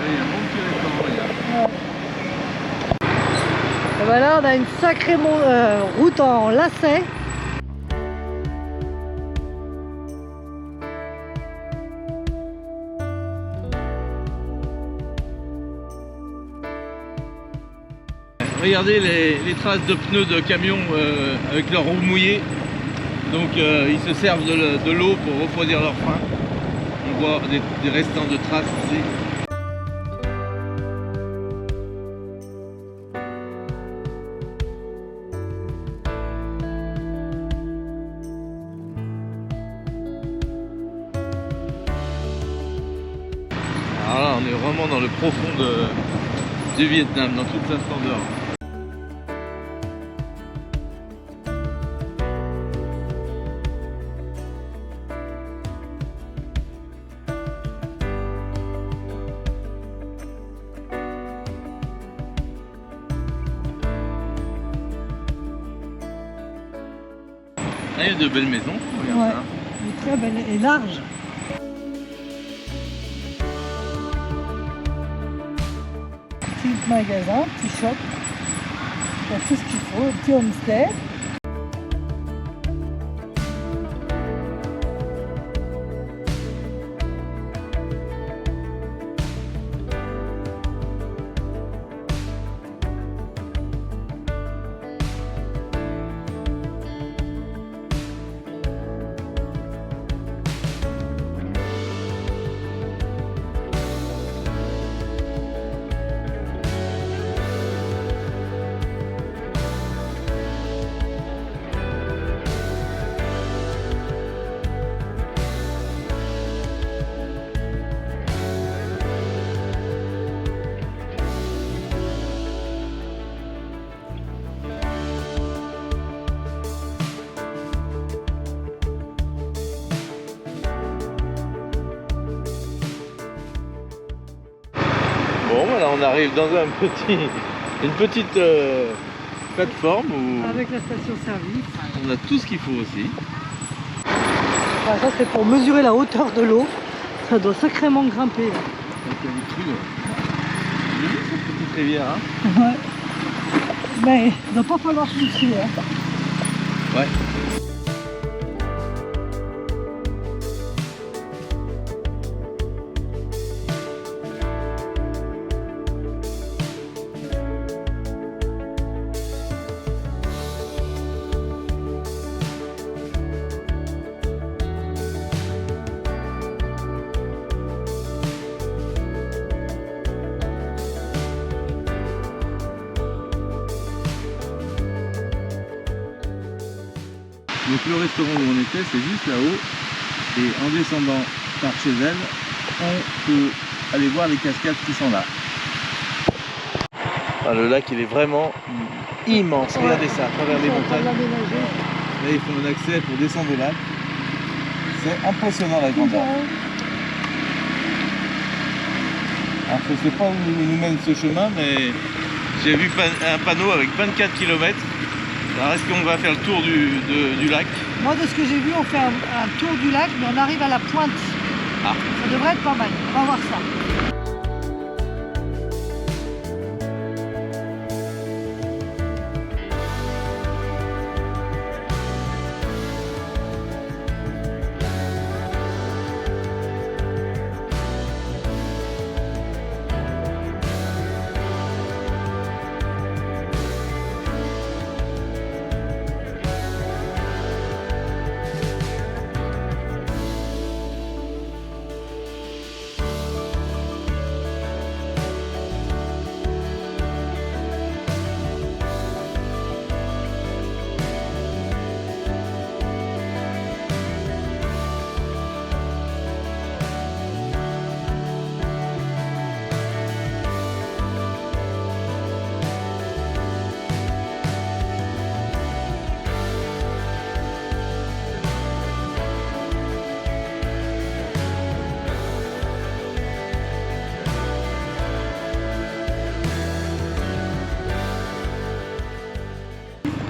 Il y a un bon petit restaurant, regarde. Et ben là, on a une sacrée route en lacet. Regardez les traces de pneus de camion avec leurs roues mouillées. Donc ils se servent de l'eau pour refroidir leurs freins. On voit des restants de traces ici. Alors là, on est vraiment dans le profond du Vietnam, dans toute sa splendeur. Là, il y a de belles maisons, regarde Ouais. ça. Elle est très belle et large. Petit magasin, petit shop. Il y a tout ce qu'il faut, petit homestay. Bon, voilà, on arrive dans une petite plateforme où Avec la station-service. on a tout ce qu'il faut aussi. Enfin, ça c'est pour mesurer la hauteur de l'eau. Ça doit sacrément grimper. Là. Donc il y a des crues. Vous avez vu cette petite rivière, hein? Ouais. Mais il ne doit pas falloir se soucier. Hein. Ouais. Donc le restaurant où on était, c'est juste là-haut. Et en descendant par chez elle, on peut aller voir les cascades qui sont là. Ah, le lac, il est vraiment immense. Regardez ça, à travers les montagnes. Là, ils font un accès pour descendre au lac. C'est impressionnant la grandeur. Alors, je ne sais pas où nous mène ce chemin, mais j'ai vu un panneau avec 24 km. Alors, est-ce qu'on va faire le tour du lac? Moi, de ce que j'ai vu, on fait un tour du lac, mais on arrive à la pointe. Ah. Ça devrait être pas mal. On va voir ça.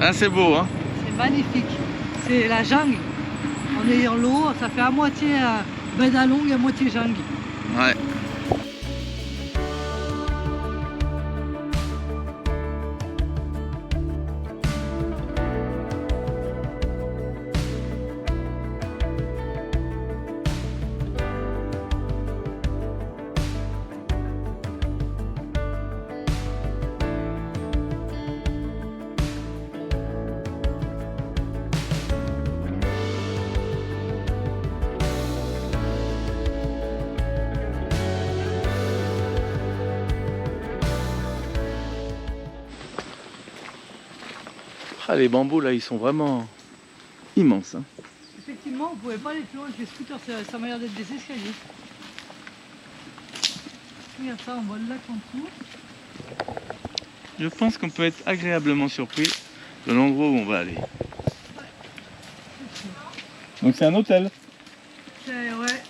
Ah, c'est beau, hein? C'est magnifique. C'est la jungle. En ayant l'eau, ça fait à moitié Bedalong et à moitié jungle. Ouais. Ah, les bambous là, ils sont vraiment immenses. Hein. Effectivement, vous ne pouvez pas aller plus loin avec les scooters, ça m'a l'air d'être des escaliers. Regarde ça, on voit le lac en dessous. Je pense qu'on peut être agréablement surpris de l'endroit où on va aller. Donc c'est un hôtel. Ouais.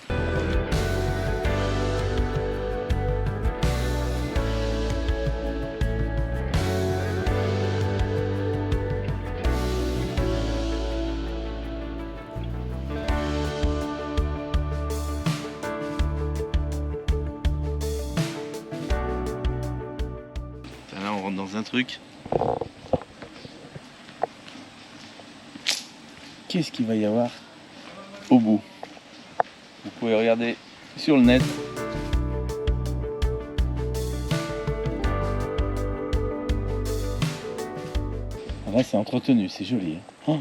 Là on rentre dans un truc. Qu'est-ce qu'il va y avoir au bout? Vous pouvez regarder sur le net. Là c'est entretenu, c'est joli. Hein. Oh.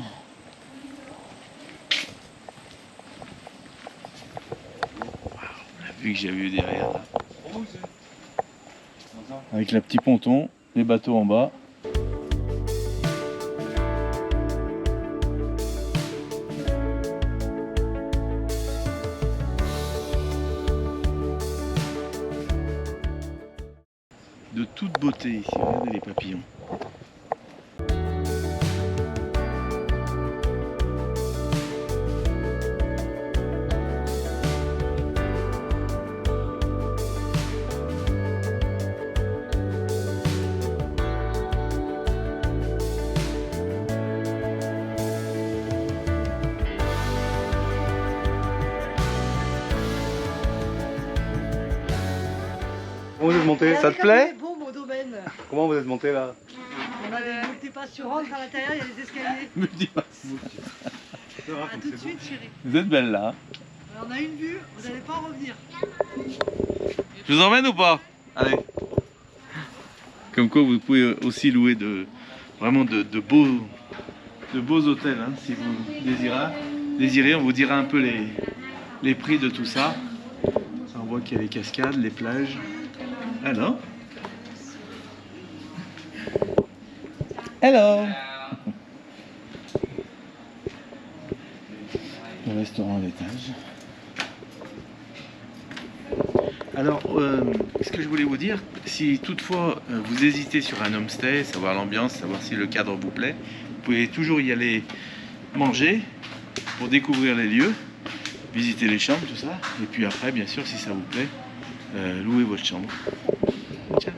La vue que j'ai vue derrière là. Avec le petit ponton, les bateaux en bas. De toute beauté ici, regardez les papillons. Comment vous êtes monté? Ça te plaît? Bon, mon domaine. Comment vous êtes monté là? On a les multipasses, tu rentres à l'intérieur, il y a des escaliers. Multipasse. À tout de suite, chérie. Vous êtes belle là. Alors, on a une vue, vous n'allez pas en revenir. Je vous emmène ou pas? Allez. Comme quoi vous pouvez aussi louer vraiment de beaux hôtels hein, si vous désirez. On vous dira un peu les prix de tout ça. On voit qu'il y a les cascades, les plages. Alors? Hello. Le restaurant à l'étage. Alors, ce que je voulais vous dire, si toutefois vous hésitez sur un homestay, savoir l'ambiance, savoir si le cadre vous plaît, vous pouvez toujours y aller manger pour découvrir les lieux, visiter les chambres, tout ça. Et puis après, bien sûr, si ça vous plaît, louez votre chambre. Ciao.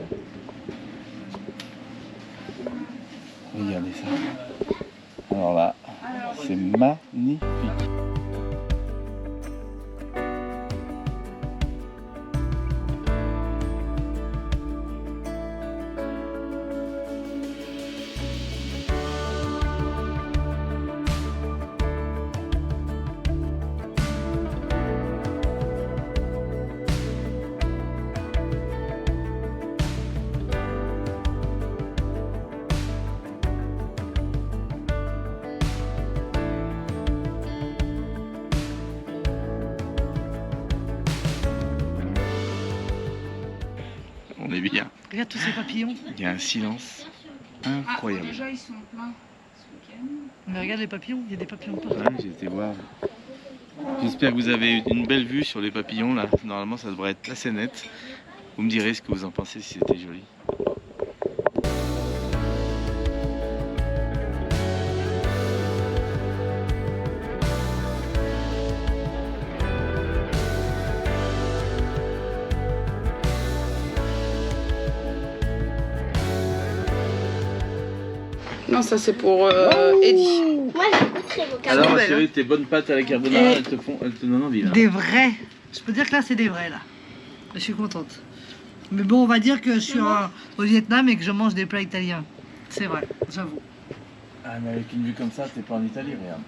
Regardez ça. Alors là, c'est magnifique. On est bien. Regarde tous ces papillons. Il y a un silence incroyable. Déjà, ils sont pleins ce week-end. Mais regarde les papillons, il y a des papillons partout. Ouais, j'ai été voir. J'espère que vous avez une belle vue sur les papillons là. Normalement, ça devrait être assez net. Vous me direz ce que vous en pensez si c'était joli. Non, ça c'est pour Eddie. Moi, je goûterai vos Alors, cadeaux. ma chérie, tes bonnes pâtes à la carbonara, Et- elles te donnent envie là. Des vrais. Je peux dire que là, c'est des vrais, là. Je suis contente. Mais bon, on va dire que je suis au Vietnam et que je mange des plats italiens. C'est vrai, j'avoue. Ah, mais avec une vue comme ça, t'es pas en Italie, regarde.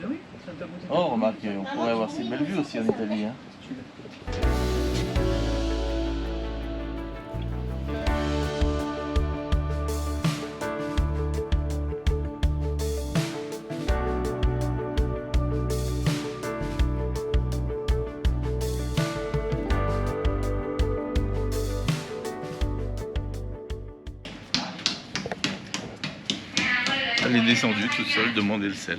Mais oui, ça me permet de- Oh, remarque, on pourrait avoir ces belles vues aussi en Italie. Hein. Elle est descendue toute seule demander le sel.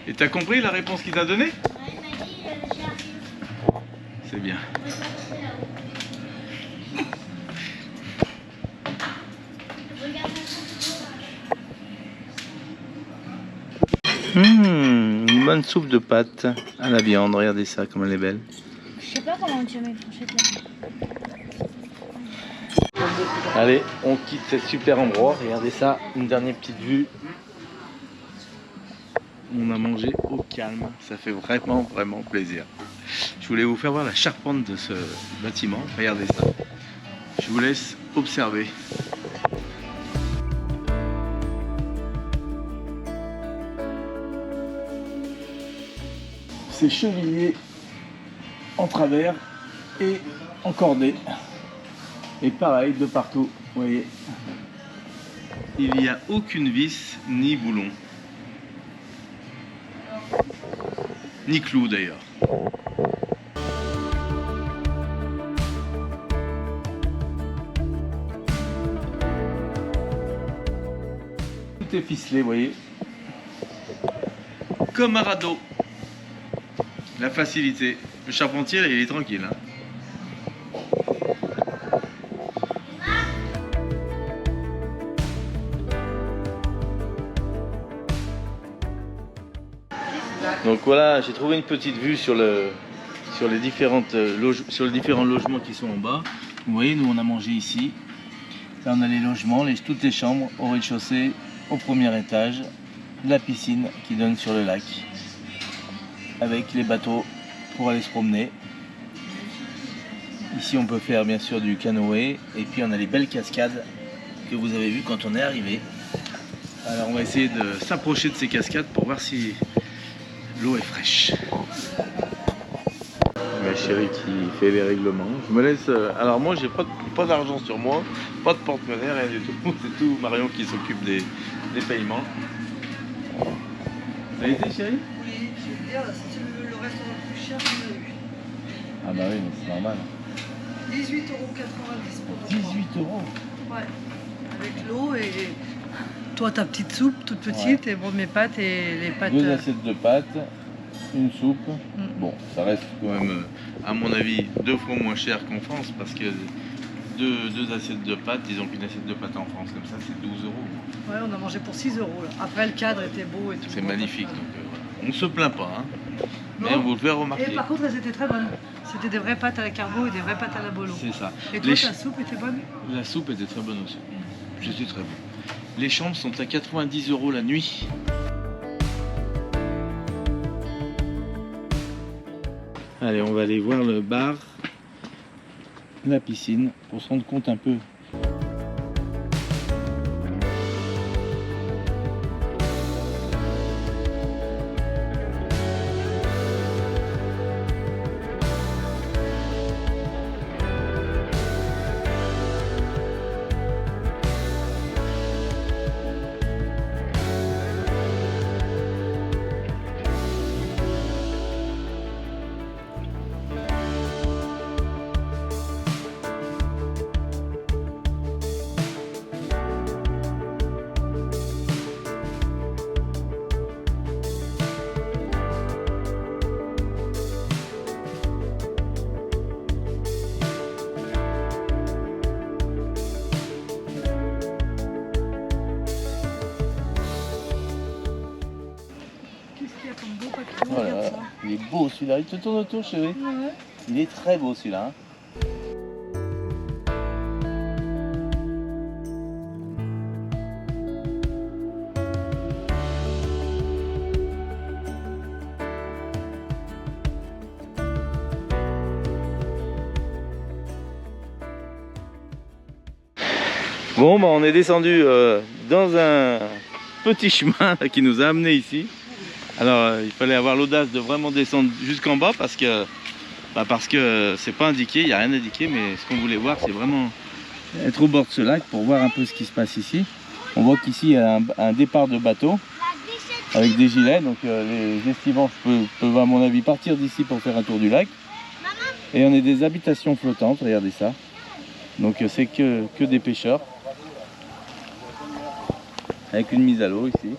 Et t'as compris la réponse qu'il t'a donnée? Il m'a dit, j'arrive. C'est bien. Une bonne soupe de pâtes à la viande. Regardez ça, comme elle est belle. Je sais pas comment tu mets les fourchettes là. Allez, on quitte ce super endroit. Regardez ça, une dernière petite vue. On a mangé au calme. Ça fait vraiment plaisir. Je voulais vous faire voir la charpente de ce bâtiment. Regardez ça. Je vous laisse observer. C'est chevillé en travers et en cordée. Et pareil de partout, vous voyez. Il n'y a aucune vis ni boulon. Ni clou d'ailleurs. Tout est ficelé, vous voyez. Comme un radeau. La facilité. Le charpentier, là, il est tranquille. Hein. Donc voilà, j'ai trouvé une petite vue sur les différents logements qui sont en bas. Vous voyez, nous on a mangé ici. Là on a les logements, toutes les chambres au rez-de-chaussée, au premier étage, la piscine qui donne sur le lac, avec les bateaux pour aller se promener. Ici on peut faire bien sûr du canoë et puis on a les belles cascades que vous avez vues quand on est arrivé. Alors on va essayer de s'approcher de ces cascades pour voir si l'eau est fraîche. Ma chérie qui fait les règlements. Je me laisse. Alors moi j'ai pas d'argent sur moi, pas de porte-monnaie, rien du tout. C'est tout Marion qui s'occupe des paiements. Ça a été chérie? Oui, je vais te dire, si tu veux le restaurant le plus cher, on a eu. Ah bah oui, mais c'est normal. 18,90 € pour 18 €. Ouais, avec l'eau et toi ta petite soupe toute petite, et bon, mes pâtes et les pâtes. 2 assiettes de pâtes, une soupe. Bon, ça reste quand même, à mon avis, 2 fois moins cher qu'en France parce que deux assiettes de pâtes, disons qu'une assiette de pâtes en France comme ça, c'est 12 €. Ouais, on a mangé pour 6 € là. Après, le cadre était beau et tout. C'est magnifique, donc voilà. On se plaint pas, hein. Mais Non. on vous le fait remarquer. Et par contre, elles étaient très bonnes. C'était des vraies pâtes à la carbo et des vraies pâtes à la bolo. C'est ça. Et toi, ta soupe était bonne? La soupe était très bonne aussi. C'était très bon. Les chambres sont à 90 € la nuit. Allez, on va aller voir le bar, la piscine, pour se rendre compte un peu. Voilà, il est beau celui-là. Il te tourne autour, chérie. Ouais. Il est très beau celui-là. Hein. Bon, bah, on est descendu dans un petit chemin qui nous a amené ici. Alors il fallait avoir l'audace de vraiment descendre jusqu'en bas parce que c'est pas indiqué, il n'y a rien indiqué, mais ce qu'on voulait voir c'est vraiment être au bord de ce lac pour voir un peu ce qui se passe ici. On voit qu'ici il y a un départ de bateau avec des gilets, donc les estivants peuvent à mon avis partir d'ici pour faire un tour du lac. Et on a des habitations flottantes, regardez ça. Donc c'est que des pêcheurs. Avec une mise à l'eau ici.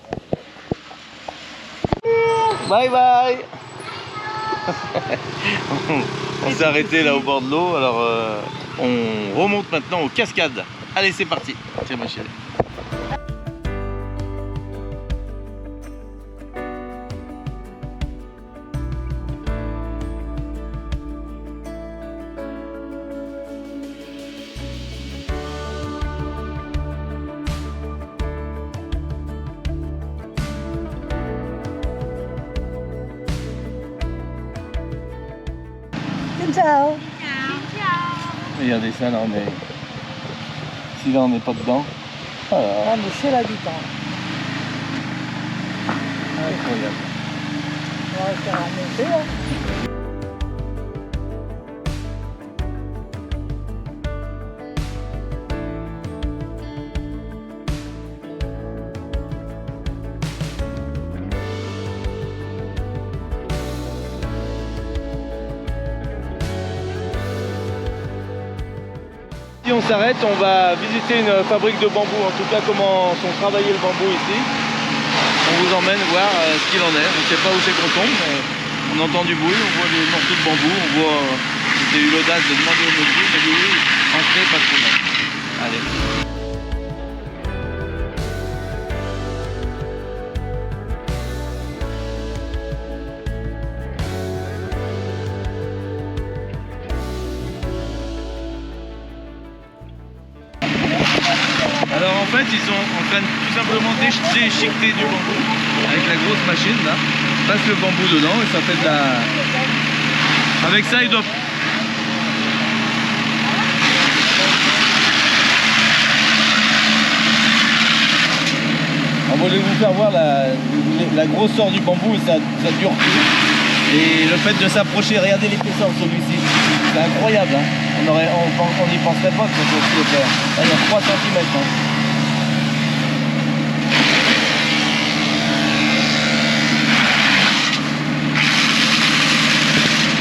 Bye bye. On s'est arrêté là au bord de l'eau, alors on remonte maintenant aux cascades. Allez, c'est parti. Tiens ma chérie. Ciao. Regardez ça, là on est... Si là on n'est pas dedans. Voilà. On est chez l'habitant. Incroyable. On va rester à remonter là. Si on s'arrête, on va visiter une fabrique de bambou, en tout cas comment sont travaillés le bambou ici. On vous emmène voir ce qu'il en est. On ne sait pas où c'est qu'on tombe, mais on entend du bruit, on voit des morceaux de bambou, on voit... J'ai eu l'audace de demander au monsieur, il m'a dit oui, entrez, pas de problème. Allez. Alors en fait ils sont en train de tout simplement déchiqueter du bambou avec la grosse machine là, ils passent le bambou dedans et ça fait de la... Avec ça ils doivent... vous faire voir la grosseur du bambou et sa dureté. Et le fait de s'approcher, regardez l'épaisseur de celui-ci. C'est incroyable, hein. On n'y penserait pas que ça soit aussi épais. Là, il y a 3 cm. Hein.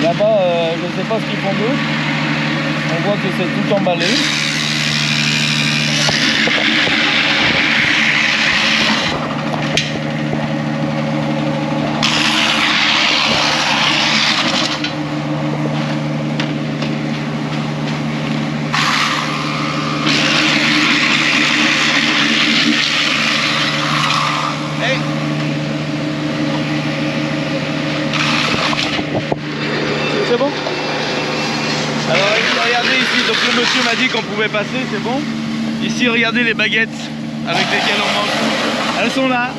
Là-bas, je ne sais pas ce qu'ils font d'autre. On voit que c'est tout emballé. C'est bon? Alors regardez ici, donc le monsieur m'a dit qu'on pouvait passer, c'est bon? Ici regardez les baguettes avec lesquelles on mange. Elles sont là,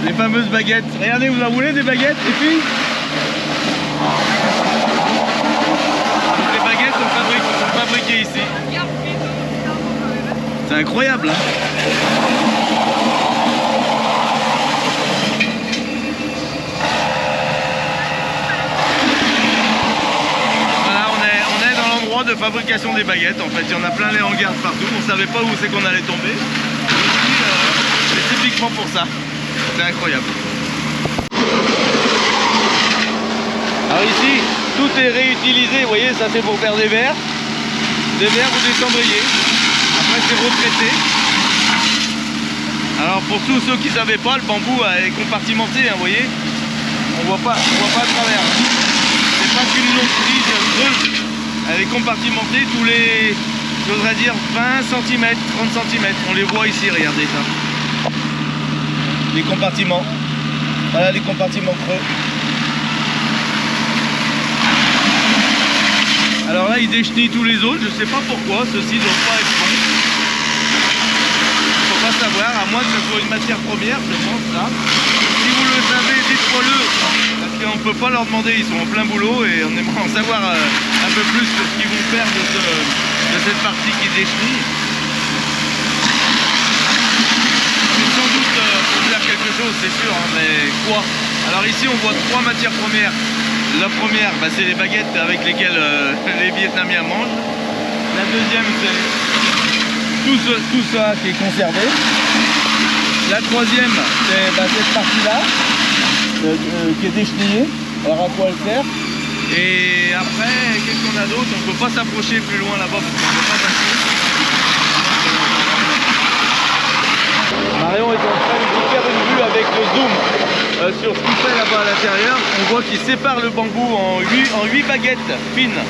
les fameuses baguettes. Regardez, vous en voulez des baguettes les filles? Donc, les baguettes sont fabriquées ici. C'est incroyable, hein? De fabrication des baguettes, en fait il y en a plein les hangars partout, on savait pas où c'est qu'on allait tomber. C'est typiquement pour ça, c'est incroyable. Alors ici tout est réutilisé, vous voyez, ça c'est pour faire des verres ou des cendriers. Après c'est retraité. Alors pour tous ceux qui ne savaient pas, le bambou est compartimenté, hein, vous voyez, on voit pas à travers. C'est pas qu'une longue tige creuse. Elle est compartimentée tous les, j'oserais dire, 20 cm, 30 cm. On les voit ici, regardez ça. Les compartiments. Voilà les compartiments creux. Alors là, ils déchenillent tous les autres. Je ne sais pas pourquoi. Ceux-ci ne doivent pas être bons. Il ne faut pas savoir, à moins que ce soit une matière première, je pense, ça. Si vous le savez, dites-moi-le. Parce qu'on ne peut pas leur demander, ils sont en plein boulot et on aimerait en savoir un peu plus sur ce qu'ils vont faire de cette partie qui déchenille. Sans doute pour faire quelque chose, c'est sûr, hein, mais quoi? Alors ici on voit 3 matières premières. La première, bah, c'est les baguettes avec lesquelles les Vietnamiens mangent. La deuxième, c'est tout ça qui est conservé. La troisième, c'est cette partie-là qui est déchenillée. Alors à quoi elle sert? Et après, qu'est-ce qu'on a d'autre? On ne peut pas s'approcher plus loin là-bas parce qu'on ne peut pas passer. Marion est en train de vous faire une vue avec le zoom sur ce qu'il fait là-bas à l'intérieur. On voit qu'il sépare le bambou en 8 baguettes fines.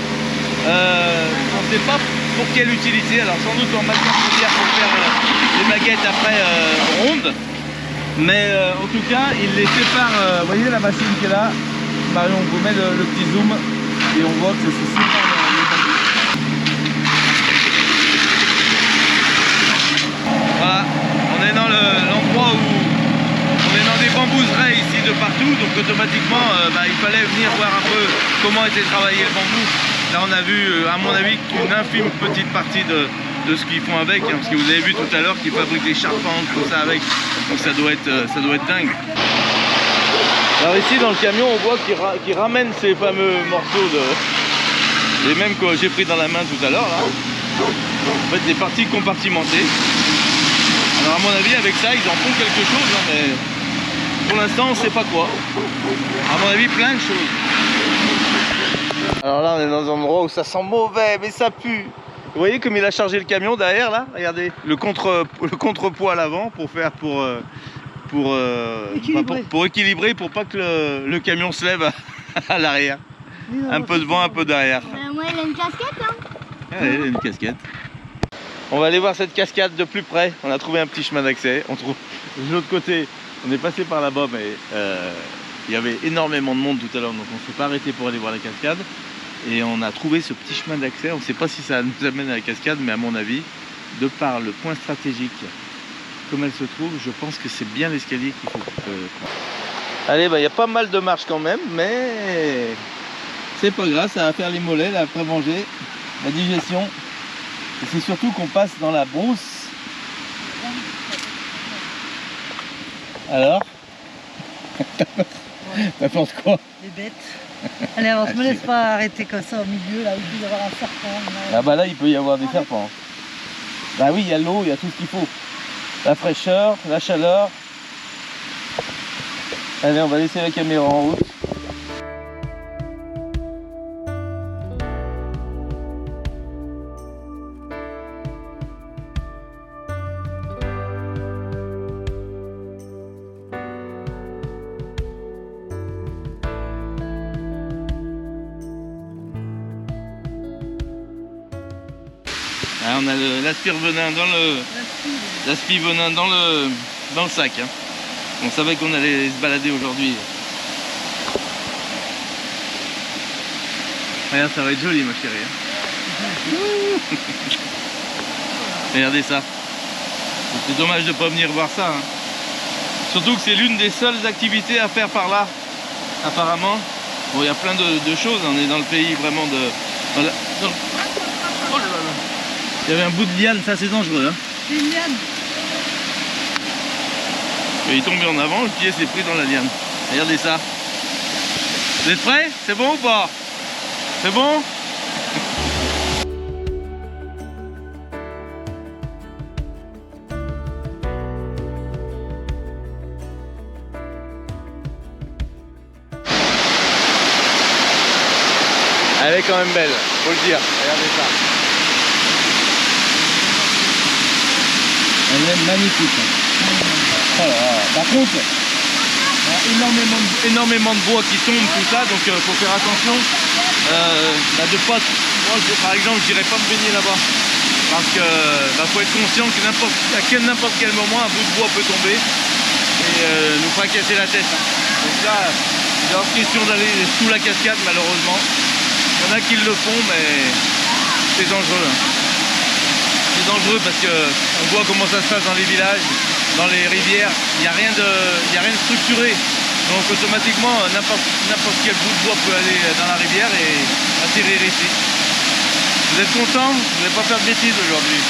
On ne sait pas pour quelle utilité. Alors sans doute en matière première pour faire les baguettes après rondes. Mais en tout cas, il les sépare. Vous voyez la machine qui est là? Marion, on vous met le petit zoom et on voit que c'est super. Voilà, on est dans l'endroit où on est dans des bambouseraies ici de partout, donc automatiquement il fallait venir voir un peu comment était travaillé le bambou. Là on a vu, à mon avis, qu'une infime petite partie de ce qu'ils font avec, hein, parce que vous avez vu tout à l'heure qu'ils fabriquent des charpentes, tout ça avec, donc ça doit être dingue. Alors ici dans le camion on voit qu'il ramène ces fameux morceaux les mêmes que j'ai pris dans la main tout à l'heure là. En fait des parties compartimentées. Alors à mon avis avec ça ils en font quelque chose hein, mais pour l'instant on ne sait pas quoi. À mon avis plein de choses. Alors là on est dans un endroit où ça sent mauvais mais ça pue. Vous voyez comme il a chargé le camion derrière là, regardez le contrepoids à l'avant pour équilibrer, pour pas que le camion se lève à l'arrière. Un peu devant, un peu derrière. Moi, il a une casquette, hein? Ouais, il a une casquette. On va aller voir cette cascade de plus près. On a trouvé un petit chemin d'accès. On trouve de l'autre côté. On est passé par là-bas, mais il y avait énormément de monde tout à l'heure, donc on ne s'est pas arrêté pour aller voir la cascade. Et on a trouvé ce petit chemin d'accès. On ne sait pas si ça nous amène à la cascade, mais à mon avis, de par le point stratégique comme elle se trouve, je pense que c'est bien l'escalier qu'il faut prendre. Allez, il y a pas mal de marches quand même, mais c'est pas grave, ça va faire les mollets là, après manger, la digestion. Et c'est surtout qu'on passe dans la brousse. Alors? N'importe quoi. Les bêtes. Allez, avance, me laisse pas arrêter comme ça au milieu, là où il doit y avoir un serpent. Ah bah là, il peut y avoir des serpents. Bah oui, il y a l'eau, il y a tout ce qu'il faut. La fraîcheur, la chaleur. Allez, on va laisser la caméra en route. Ah, on a l'aspire-venin dans le... L'aspi-venin dans le sac. Hein. On savait qu'on allait se balader aujourd'hui. Regarde, ça va être joli ma chérie. Hein. Regardez ça. C'est dommage de ne pas venir voir ça. Hein. Surtout que c'est l'une des seules activités à faire par là. Apparemment. Bon, il y a plein de choses. On est dans le pays vraiment de... Oh là là. Il y avait un bout de liane, ça c'est dangereux. Hein. C'est une liane. Et il est tombé en avant, le pied s'est pris dans la liane. Regardez ça. Vous êtes prêts? C'est bon ou pas? C'est bon? Elle est quand même belle, faut le dire. Regardez ça. Elle est magnifique. Oh là là. Par contre, il y a énormément de bois qui tombe, tout ça, donc faut faire attention. De pas, moi, par exemple, je dirais pas me baigner là-bas. Parce que faut être conscient que n'importe quel moment, un bout de bois peut tomber et nous fracasser la tête. Donc là, il est hors question d'aller sous la cascade, malheureusement. Il y en a qui le font, mais c'est dangereux. Hein. C'est dangereux parce qu'on voit comment ça se passe dans les villages, dans les rivières. Il n'y a rien de structuré. Donc automatiquement, n'importe quel bout de bois peut aller dans la rivière et atterrir ici. Vous êtes contents? Vous n'allez pas faire de bêtises aujourd'hui.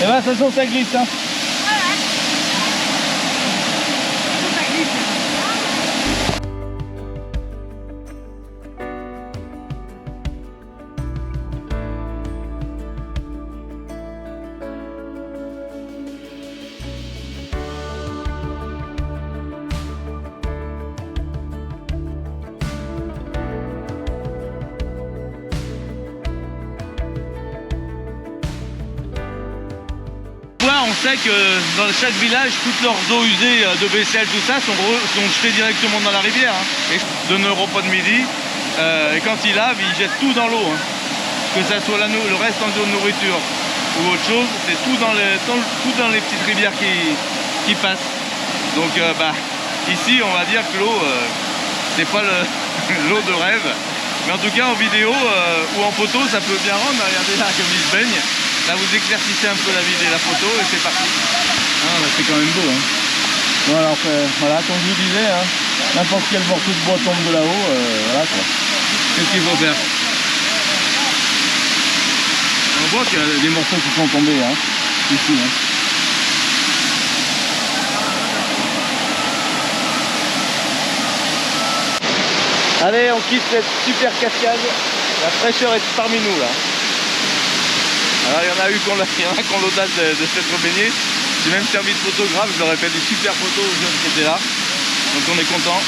Et bah, de toute façon, ça glisse. Hein. On sait que dans chaque village, toutes leurs eaux usées de vaisselle, tout ça, sont jetées directement dans la rivière. Hein. Et de nos repas de midi, et quand ils lavent, ils jettent tout dans l'eau. Hein. Que ça soit le reste en de nourriture ou autre chose, c'est tout dans les petites rivières qui passent. Donc ici, on va dire que l'eau, c'est pas l'eau de rêve. Mais en tout cas, en vidéo ou en photo, ça peut bien rendre. Regardez là comme ils se baignent. Là, vous éclaircissez un peu la vidéo et la photo et c'est parti. Ah, c'est quand même beau. Hein. Bon, alors, voilà, comme je vous disais, hein, n'importe quel morceau de bois tombe de là-haut, voilà quoi. Qu'est-ce qu'il faut faire? On voit qu'il y a des morceaux qui sont tombés, hein, ici. Hein. Allez, on quitte cette super cascade. La fraîcheur est parmi nous là. Alors il y en a eu qui ont l'audace de s'être baignés. J'ai même servi de photographe, je leur ai fait des super photos aux jeunes qui étaient là. Donc on est contents.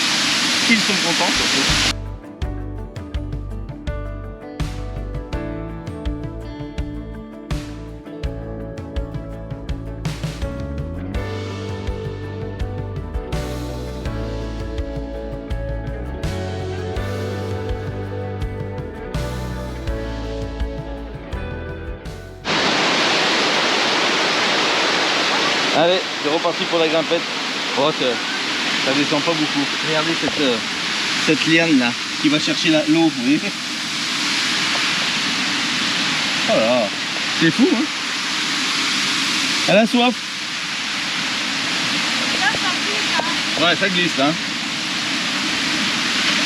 Ils sont contents surtout. Allez, c'est reparti pour la grimpette. Oh, ça descend pas beaucoup. Regardez cette liane là, qui va chercher l'eau, vous voyez. Oh là, c'est fou, hein. Elle a soif. Ouais, ça glisse là.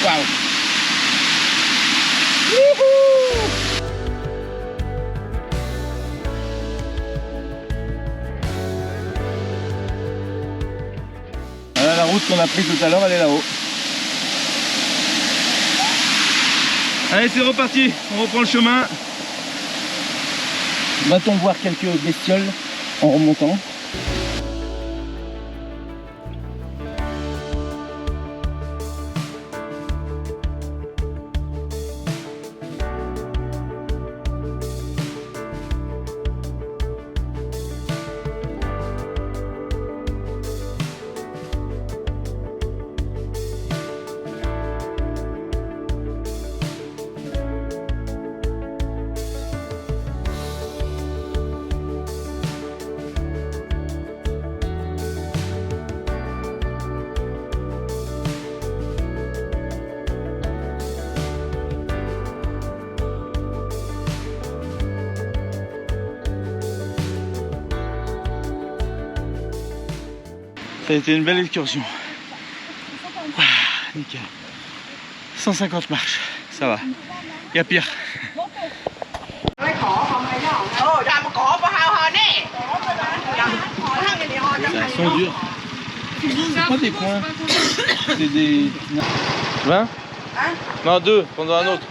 Waouh. route qu'on a prise tout à l'heure, elle est là-haut. Allez, c'est reparti, on reprend le chemin. Va-t-on voir quelques bestioles en remontant? Ça a été une belle excursion. Ah, nickel. 150 marches, ça va. Il y a pire. Elles sont dures. C'est pas des coins. C'est des... 20 non, 2, pendant un autre.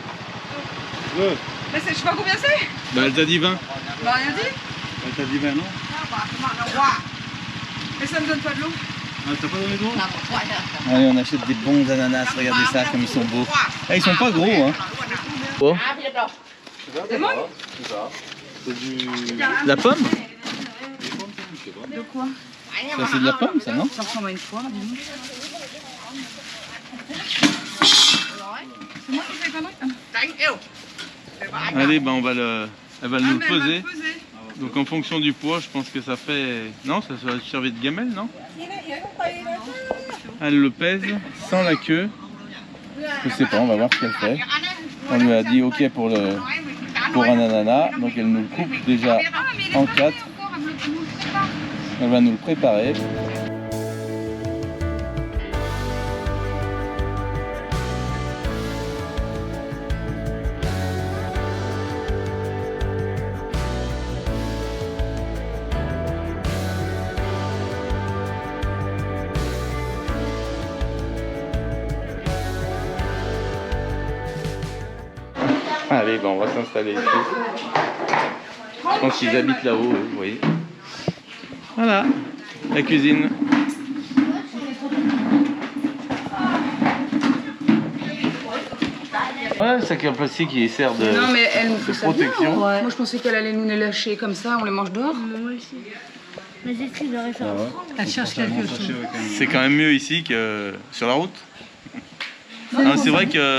Mais je sais pas combien c'est. Bah elle t'a dit 20. Bah rien dit. Elle t'a dit 20 non. Et ça me donne pas de l'eau. Ah, t'as pas donné d'eau? Allez, on achète des bons ananas, regardez ça comme ils sont beaux. Ah, ils sont pas gros hein. Oh. C'est bon? C'est du... La pomme? De quoi? Ça c'est de la pomme ça non? Ça ressemble à une foire, dis-moi. C'est moi qui fais les conneries? Allez, bah on va le... Elle va nous le mais elle va peser. le peser. Donc en fonction du poids, je pense que ça fait... Non, ça va servir de gamelle, non? Elle le pèse sans la queue. Je sais pas, on va voir ce qu'elle fait. On lui a dit ok pour un ananas, donc elle nous le coupe déjà en 4. Elle va nous le préparer. Allez, ben on va s'installer ici. Je pense qu'ils habitent là-haut, vous voyez. Voilà, la cuisine. Ouais, le sac en plastique qui sert de, Non mais elle nous fait ça bien. protection. Moi je pensais qu'elle allait nous les lâcher comme ça, on les mange dehors. Moi aussi. Mais c'est ce que j'aurais fait. Elle cherche quelque chose. C'est quand même mieux ici que sur la route. Hein, c'est vrai que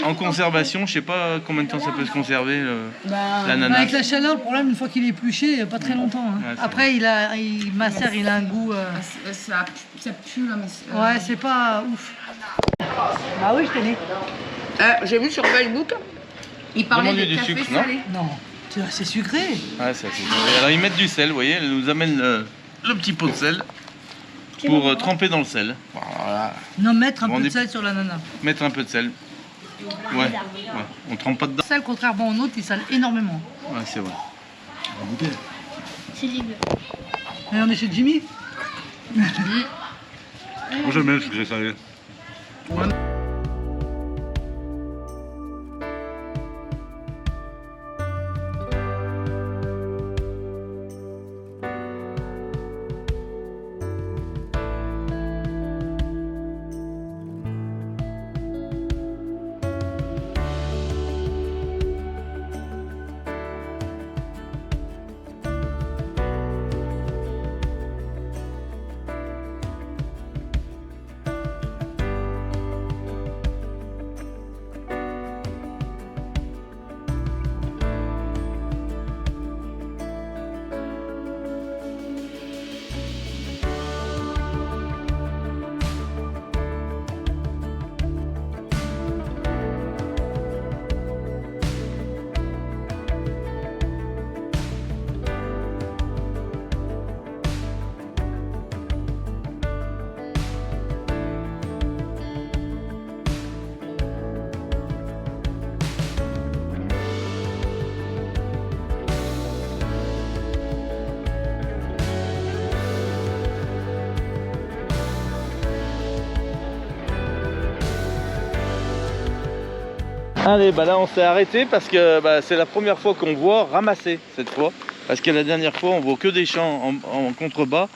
en conservation, je sais pas combien de temps ça peut se conserver l'ananas. Avec la chaleur, le problème, une fois qu'il est épluché, pas très longtemps. Hein. Ouais, Après, il macère, il a un goût. Ça pue là, mais Ouais, c'est pas ouf. Ah oui, je t'ai dit. j'ai vu sur Facebook, ils parlaient Demandez des du cafés sucre, non? salés. Non, c'est assez sucré. Ouais, c'est assez sucré. Alors ils mettent du sel, vous voyez, elle nous amène le petit pot de sel pour tremper dans le sel. Voilà. Non, mettre un Bon, peu on de est- sel sur l'ananas. Mettre un peu de sel. Ouais, ouais. On trempe pas dedans. Le sel, contrairement au nôtre, il sale énormément. Ouais, c'est vrai. C'est libre. Et on est chez Jimmy. Moi j'aime bien le sucré salé. Allez, bah là on s'est arrêté parce que c'est la première fois qu'on voit ramasser cette fois. Parce que la dernière fois on voit que des champs en contrebas.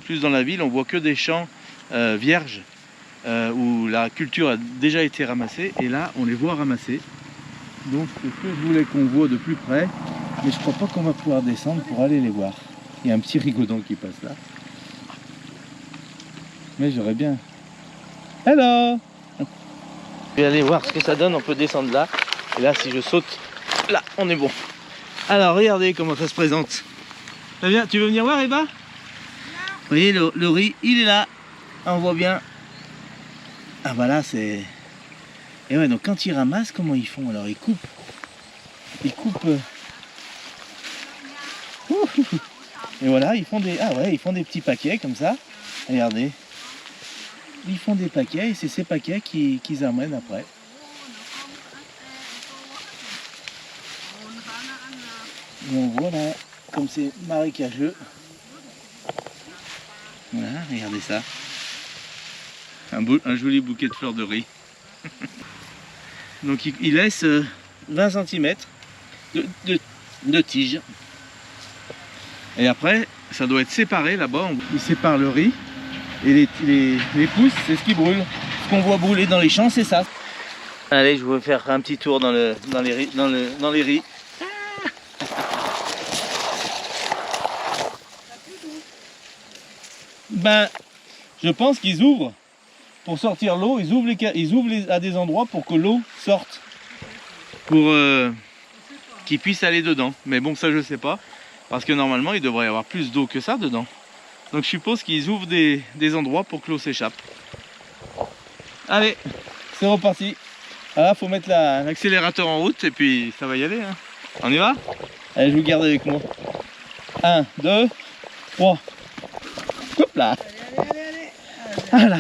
Plus dans la ville, on voit que des champs vierges où la culture a déjà été ramassée. Et là on les voit ramasser. Donc c'est ce que je voulais qu'on voit de plus près. Mais je crois pas qu'on va pouvoir descendre pour aller les voir. Il y a un petit rigodon qui passe là. Mais j'aurais bien... Hello! Je vais aller voir ce que ça donne, on peut descendre là. Et là, si je saute, là, on est bon. Alors, regardez comment ça se présente. Ça vient, tu veux venir voir, Eva? Vous voyez, le riz, il est là. On voit bien. Ah, bah là, c'est... Et ouais, donc quand ils ramassent, comment ils font? Alors, ils coupent. Ils coupent... Et voilà, ils font des... Ah ouais, ils font des petits paquets comme ça. Regardez. Ils font des paquets et c'est ces paquets qu'ils amènent après. Donc voilà, comme c'est marécageux. Voilà, regardez ça. Un joli bouquet de fleurs de riz. Donc il laisse 20 cm de tige. Et après, ça doit être séparé là-bas. Il sépare le riz. Et les pousses, c'est ce qui brûle. Ce qu'on voit brûler dans les champs, c'est ça. Allez, je vais faire un petit tour dans les riz. Ben, je pense qu'ils ouvrent pour sortir l'eau. Ils ouvrent à des endroits pour que l'eau sorte. Pour qu'ils puissent aller dedans. Mais bon, ça je sais pas. Parce que normalement, il devrait y avoir plus d'eau que ça dedans. Donc je suppose qu'ils ouvrent des endroits pour que l'eau s'échappe. Allez, c'est reparti. Là, faut mettre l'accélérateur en route et puis ça va y aller. Hein. On y va? Allez, je vous garde avec moi. 1, 2, 3. Hop là. Voilà.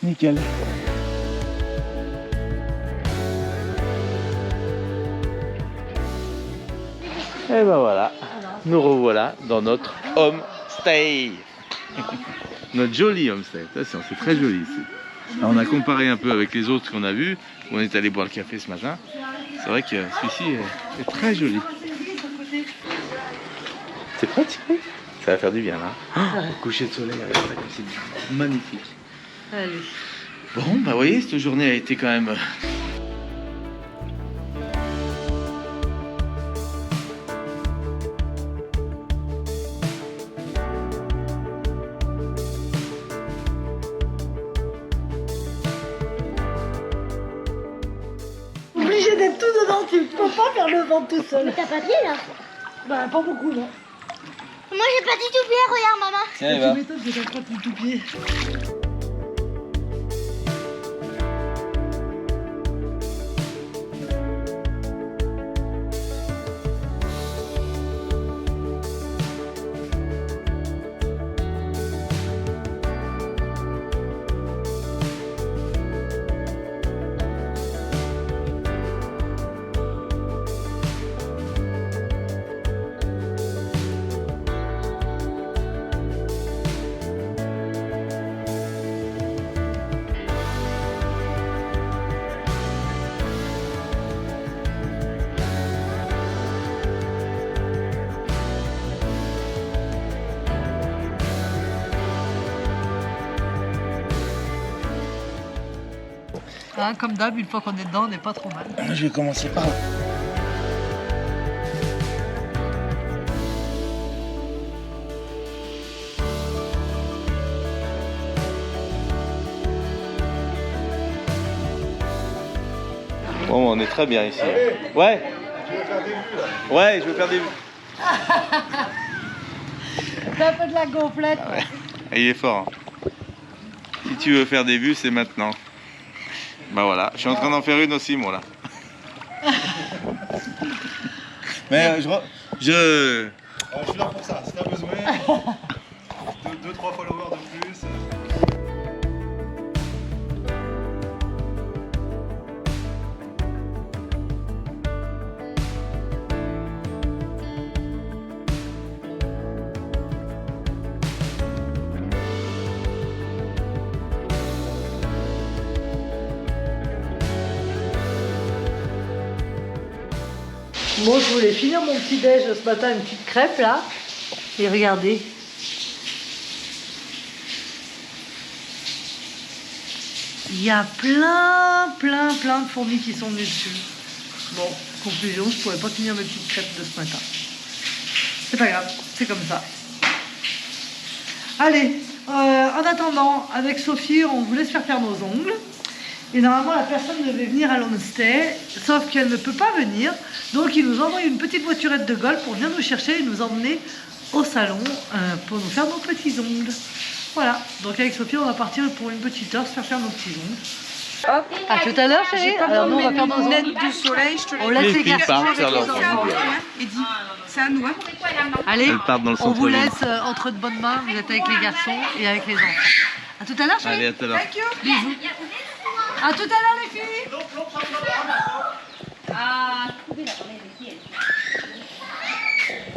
Nickel. Et ben voilà, nous revoilà dans notre homestay. Notre joli homestay. Attention, c'est très joli ici. Alors, on a comparé un peu avec les autres qu'on a vus. On est allé boire le café ce matin. C'est vrai que celui-ci est très joli. C'est prêt, Thierry? Ça va faire du bien là. Oh, coucher de soleil avec ça, c'est magnifique. Allez. Bon, bah vous voyez, cette journée a été quand même... Obligé d'être tout dedans, tu peux pas faire le ventre tout seul. Mais t'as pas pied là? Bah pas beaucoup non. Moi j'ai pas du tout pied, regarde maman. Tiens, Eva. Tu m'étonnes que t'as pas tout pied. Hein, comme d'hab, une fois qu'on est dedans, on n'est pas trop mal. Je vais commencer par là. Bon, on est très bien ici. Ouais. Ouais, je veux faire des vues. C'est un peu de la gonflette. Ah ouais. Il est fort. Hein. Si tu veux faire des vues, c'est maintenant. Bah voilà, je suis en train d'en faire une aussi, moi là. Mais je suis là pour ça, si t'as besoin, 2-3 followers de plus. Moi, je voulais finir mon petit déj ce matin, une petite crêpe là. Et regardez. Il y a plein de fourmis qui sont venues dessus. Bon, conclusion, je pourrais pas finir mes petites crêpes de ce matin. C'est pas grave, c'est comme ça. Allez, en attendant, avec Sophie, on vous laisse faire nos ongles. Et normalement, la personne devait venir à l'homestay, sauf qu'elle ne peut pas venir. Donc, il nous envoie une petite voiturette de golf pour venir nous chercher et nous emmener au salon pour nous faire nos petits ongles. Voilà, donc avec Sophie, on va partir pour une petite heure se faire nos petits ongles. Hop. À tout à l'heure, chérie. Alors, nous, on va faire nos ongles. Du soleil, je te On laisse les garçons partent avec faire les leurs enfants. ongles. C'est à nous, hein. Allez, Elles partent dans le on vous centre-ville. laisse entre de bonnes mains. Vous êtes avec les garçons et avec les enfants. À tout à l'heure, chérie. Allez, à tout à l'heure. Thank you. Bisous. À tout à l'heure, les filles.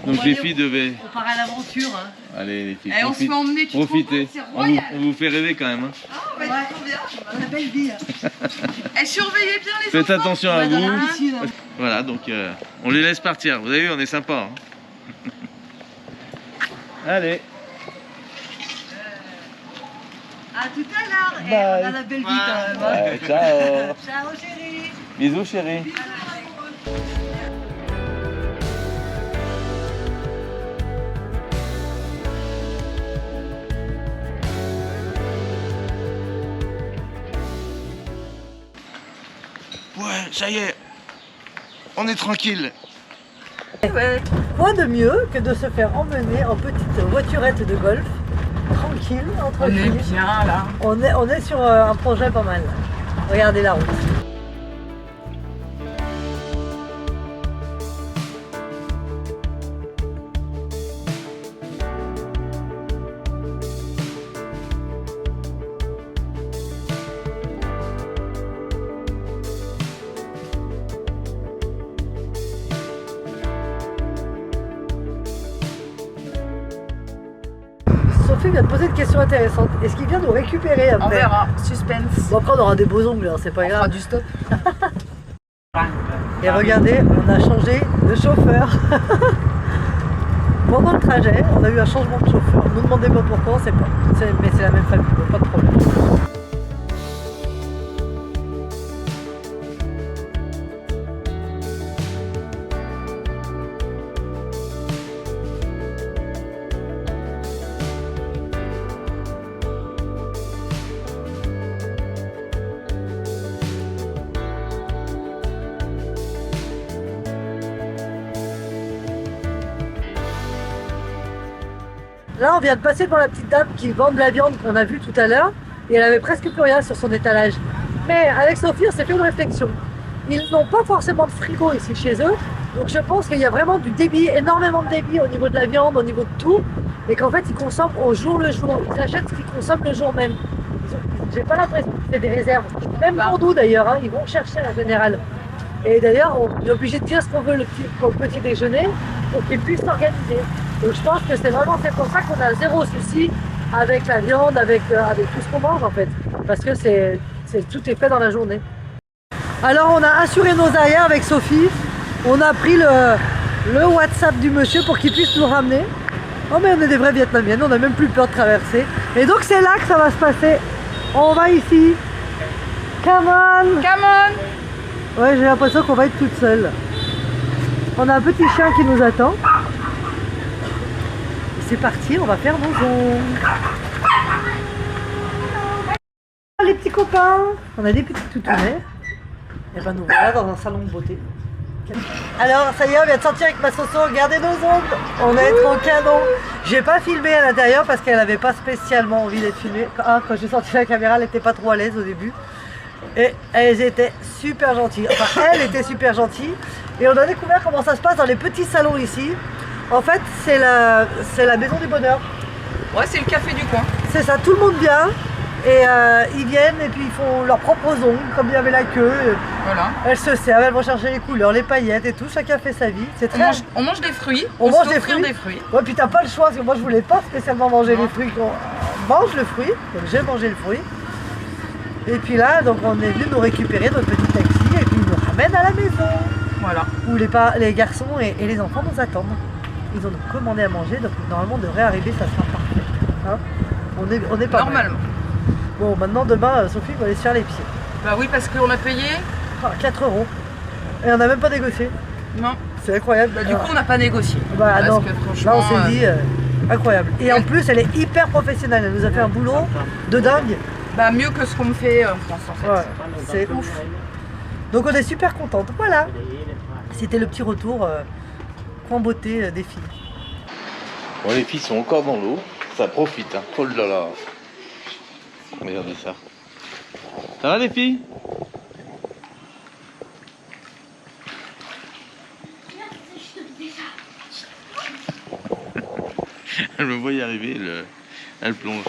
Donc les filles devaient... On part à l'aventure. Hein. Allez les filles, Eh, on se fait emmener, tu te rends profitez. compte, c'est On royal. vous fait rêver quand même. Hein. Bah, trop bien. La belle vie. Eh, surveillez bien les Faites enfants. attention à Ouais, dans la vous. piscine, hein. Voilà, donc on les laisse partir. Vous avez vu, on est sympa. Hein. Allez. À tout à l'heure. Et Bye. on a la belle vie quand même. Hein. Ouais, ciao. Ciao, chérie. Bisous chérie. Ouais, ça y est. On est tranquille. Quoi de mieux que de se faire emmener en petite voiturette de golf, tranquille, entre filles. bien là. On est sur un projet pas mal. Regardez la route. Sophie vient de poser une question intéressante. Est-ce qu'il vient nous récupérer après? On verra. Suspense. Bon, après on aura des beaux ongles, hein, c'est pas On grave. fera du stop. Et regardez, on a changé de chauffeur. Pendant le trajet, on a eu un changement de chauffeur. Ne nous demandez pas pourquoi, on sait pas. Mais c'est la même famille, donc pas de problème. Là, on vient de passer devant la petite dame qui vend de la viande qu'on a vue tout à l'heure et elle avait presque plus rien sur son étalage. Mais avec Sophie, on s'est fait une réflexion. Ils n'ont pas forcément de frigo ici chez eux, donc je pense qu'il y a vraiment du débit, énormément de débit au niveau de la viande, au niveau de tout, et qu'en fait, ils consomment au jour le jour. Ils achètent ce qu'ils consomment le jour même. J'ai pas l'impression que c'est des réserves. Même pour nous d'ailleurs, hein, ils vont chercher en général. Et d'ailleurs, on est obligé de dire ce qu'on veut pour le petit déjeuner pour qu'ils puissent s'organiser. Donc je pense que c'est pour ça qu'on a zéro souci avec la viande, avec tout ce qu'on mange en fait. Parce que tout est fait dans la journée. Alors on a assuré nos arrières avec Sophie. On a pris le WhatsApp du monsieur pour qu'il puisse nous ramener. Oh mais on est des vraies Vietnamiennes, on n'a même plus peur de traverser. Et donc c'est là que ça va se passer. On va ici. Come on! Come on. Ouais, j'ai l'impression qu'on va être toute seule. On a un petit chien qui nous attend. C'est parti, on va faire nos ongles. Les petits copains, on a des petits toutounettes. Et ben nous voilà dans un salon de beauté. Alors ça y est, on vient de sortir avec ma Soso, regardez nos ongles. On est trop canon. J'ai pas filmé à l'intérieur parce qu'elle avait pas spécialement envie d'être filmée. Quand j'ai sorti la caméra, elle était pas trop à l'aise au début. Et elles étaient super gentilles. Enfin, elle était super gentille. Et on a découvert comment ça se passe dans les petits salons ici. En fait, c'est la maison du bonheur. Ouais, c'est le café du coin. C'est ça, tout le monde vient. Et ils viennent et puis ils font leurs propres ongles, comme il y avait la queue. Voilà. Elles se servent, elles vont chercher les couleurs, les paillettes et tout. Chacun fait sa vie. C'est très... On mange des fruits. On se mange fait des offrir fruits. des fruits. Ouais, puis t'as pas le choix, parce que moi je voulais pas spécialement manger les fruits. On mange le fruit, donc j'ai mangé le fruit. Et puis là, donc on est venu nous récupérer notre petit taxi et puis il nous ramène à la maison. Voilà. où les garçons et les enfants nous attendent. Ils ont commandé à manger, donc normalement on devrait arriver, ça sera parfait. Hein, on est pas mal. Normalement. Bon, maintenant demain, Sophie va aller se faire les pieds. Bah oui, parce qu'on a payé. 4 €. Et on n'a même pas négocié. Non. C'est incroyable. Bah, du coup, on n'a pas négocié. Bah parce non, que là franchement, on s'est dit incroyable. Et en plus, elle est hyper professionnelle. Elle nous a fait un boulot de dingue. bah mieux que ce qu'on me fait en France en fait. Ouais, c'est ouf. Donc on est super contente. Voilà. C'était le petit retour en beauté des filles. Bon, les filles sont encore dans l'eau. Ça profite, hein. Oh là là. Regardez ça. Ça va les filles? Elle me voit y arriver, elle plonge.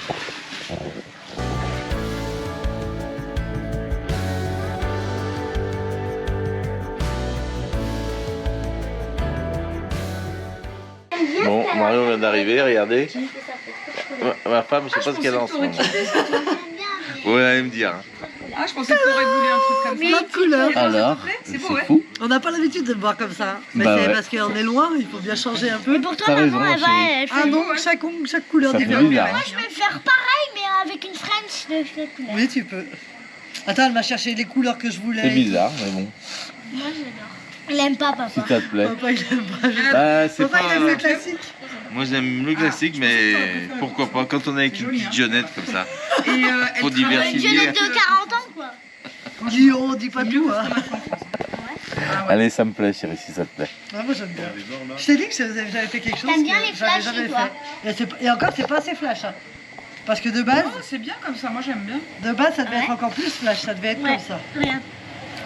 Bon, Marion vient d'arriver, regardez. Ma femme, je sais pas ce qu'elle a en ce moment. Ouais, elle allait me dire. Ah, je pensais que tu aurais voulu un truc comme ça. Plein de couleurs. Alors, C'est beau, c'est ouais. fou. On n'a pas l'habitude de le voir comme ça. Mais Bah c'est ouais. parce qu'on est loin, il faut bien changer un peu. Et pour toi, T'as raison, maman, elle va, chérie. elle fait... Ah non, chaque couleur Ça fait différente. bizarre. Moi, Hein. je vais faire pareil, mais avec une French de cette couleur. Oui, tu peux. Attends, elle m'a cherché les couleurs que je voulais. C'est bizarre, mais bon. Moi, j'adore. Elle aime pas, papa. Si ça te plaît. Papa, il aime pas. Bah, c'est Papa, il aime le pas. classique. Moi, j'aime le classique, mais pourquoi pas quand on est avec une petite jeunette comme ça. Et Faut elle travaille- diversifier. Jeunette de 40 ans, quoi. On dit pas tout. Hein. Allez, ça me plaît, chérie, si ça te plaît. Ah, moi, j'aime bien. Je t'ai dit que j'avais fait quelque chose. T'aimes bien que les j'avais flashs jamais chez toi. fait. Et encore, c'est pas assez flash. Hein. Parce que de base, Non, c'est bien comme ça, moi j'aime bien. ça devait être Ouais. encore plus flash. Ça devait être Ouais. comme ça. Regarde.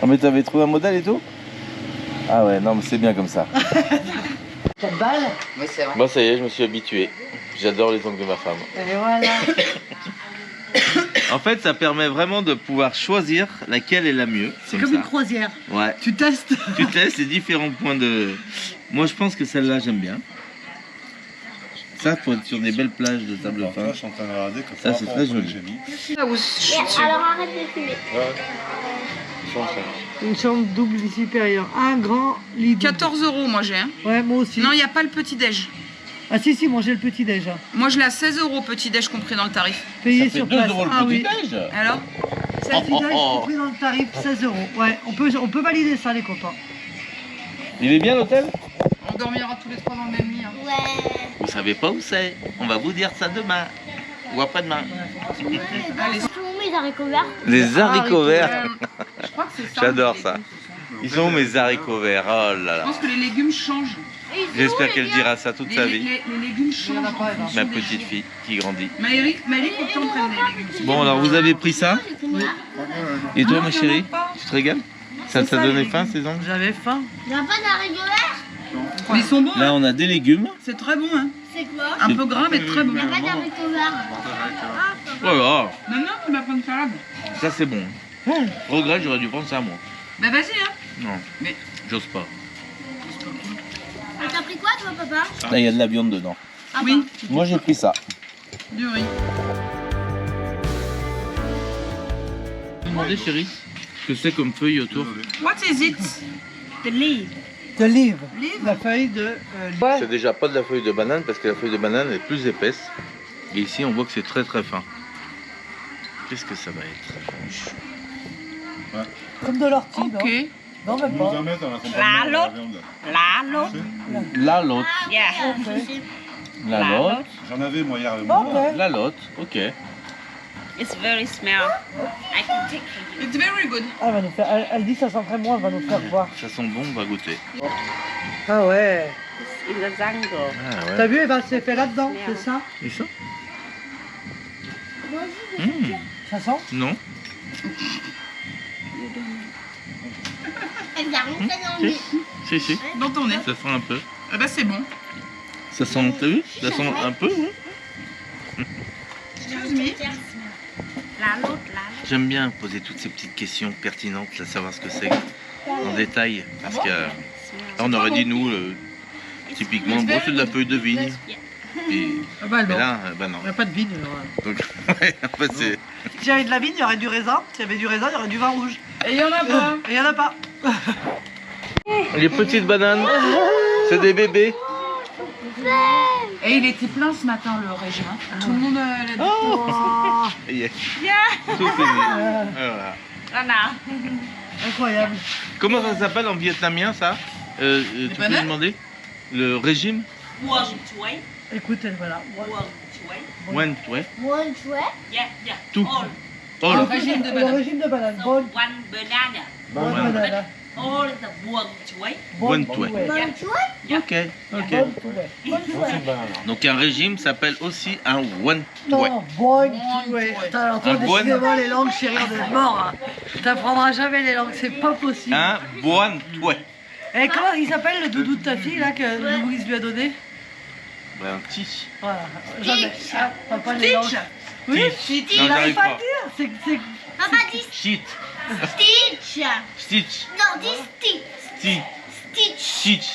Ah, mais t'avais trouvé un modèle et tout? Ah ouais, non, mais c'est bien comme ça. Cette balle. Oui, c'est vrai. Bon, ça y est, je me suis habitué. J'adore les ongles de ma femme. Et voilà. En fait, ça permet vraiment de pouvoir choisir laquelle est la mieux. C'est comme ça. une croisière. Ouais. Tu testes. Tu testes les différents points de... Moi, je pense que celle-là, j'aime bien. Ça, pour être sur des belles plages de sable Là, fin. je suis en train de regarder que Ça, par c'est rapport très au prix joli. que j'ai mis. Ah, ou- Alors, arrête de fumer. Une chambre double lit supérieur. Un grand lit double. 14 € moi j'ai. Hein. Ouais, moi aussi. Non, il n'y a pas le petit-déj. Ah si, moi j'ai le petit déjà. Moi je l'ai à 16 € petit-déj compris dans le tarif. Payé Ça fait sur 2 place. € le Ah oui. petit-déj. Alors C'est le petit-déj compris dans le tarif, 16 €. Ouais, on peut valider ça, les copains. Il est bien l'hôtel? On dormira tous les trois dans le même lit. Hein. Ouais. Vous savez pas où c'est? On va vous dire ça demain. Ou après-demain. Allez. Tous mes haricots verts. Les haricots verts. Je crois que c'est ça. J'adore les ça. légumes, ce soir. Ils sont où mes haricots verts? Oh là Je là. pense que les légumes changent. J'espère qu'elle dira ça toute sa vie. Les légumes changent. en a pas, en fonction Ma des petite jours. fille qui grandit. Maëlie, faut que t'en prennes des légumes. Bon, alors vous avez pris ça? Et toi, ma chérie? Tu te régales? Ça ça, donnait les faim légumes. ces ongles? J'avais faim. Il n'y a pas d'haricots verts? Mais ils sont bons, Là, hein. on a des légumes. C'est très bon. Hein. C'est quoi? Un peu gras, mais très bon. Il n'y a pas d'haricots verts. Voilà. Non, non, tu vas prendre une salade. Ça, c'est bon. Regrette, j'aurais dû prendre ça, moi. Bah vas-y, hein. Non, Mais j'ose pas. Et t'as pris quoi, toi, papa? Là, il y a de la viande dedans. Ah, oui, Moi, j'ai pris ça. du riz. Demandez, chérie, ce que c'est comme feuille autour. What is it? De livre. La feuille de... C'est déjà pas de la feuille de banane parce que la feuille de banane est plus épaisse. Et ici, on voit que c'est très très fin. Qu'est-ce que ça va être? Comme de l'ortie, Ok. non? Non, même Nous pas. en mettre en accompagnement de la viande. La lotte. La lotte. J'en avais moi hier. Ok. La lotte, ok. It's very smell. I can take it. It's very good. Ah, elle dit ça sent très bon, elle va nous faire voir. Ça sent bon, on va goûter. Ah ouais. In the jungle. Ah T'as vu, Eva, c'est fait là-dedans, c'est ça? Et ça? Ça sent? Non. Elle vient rentrer dans le nez. Si. Dans ton nez. Ça sent un peu. Ah bah c'est bon. Ça sent, t'as vu? Ça sent un peu, oui. Excuse me. La l'autre, là. J'aime bien poser toutes ces petites questions pertinentes, là, savoir ce que c'est en détail. Parce que là, on aurait dit, nous, typiquement, bon, c'est de la feuille de vigne. Et, Ah bah mais non. là, bah non. Il n'y a pas de vigne. alors. Donc, ouais, en fait, c'est. S'il y avait de la vigne, il y aurait du raisin. S'il y avait du raisin, il y aurait du vin rouge. Et il y en a pas. Et il n'y en a pas. Les petites bananes, c'est des bébés. Et il était plein ce matin le régime. Tout le monde l'a dit. Oh. Yeah. Tout fini. Voilà. Incroyable. Comment ça s'appelle en vietnamien ça tu peux bananes demander le régime? Écoute, voilà. One, ouais. One jouet. Tout. Le All. régime de Le banane. régime de banane. Bon, One banana. bon banana. All the buông chuối. One, Bon ouais. jouet. One jouet. Ok, ok. Bon jouet. Donc un régime s'appelle aussi un one Non, way. bon jouet. Putain, alors toi, Un bon- décidément, les langues, chérie, on est mort. Hein. T'apprendras jamais les langues, c'est pas possible. Un one way. Et comment il s'appelle le doudou de ta fille, là, que Louise lui a donné? Un petit. Voilà. Jamais. Ah, papa, les langues. Oui, Non, il j'arrive n'arrive pas à pas. le dire. C'est... Papa dit Shit. Stitch. Stitch. Non, dis Stitch. Stitch. Stitch. Stitch.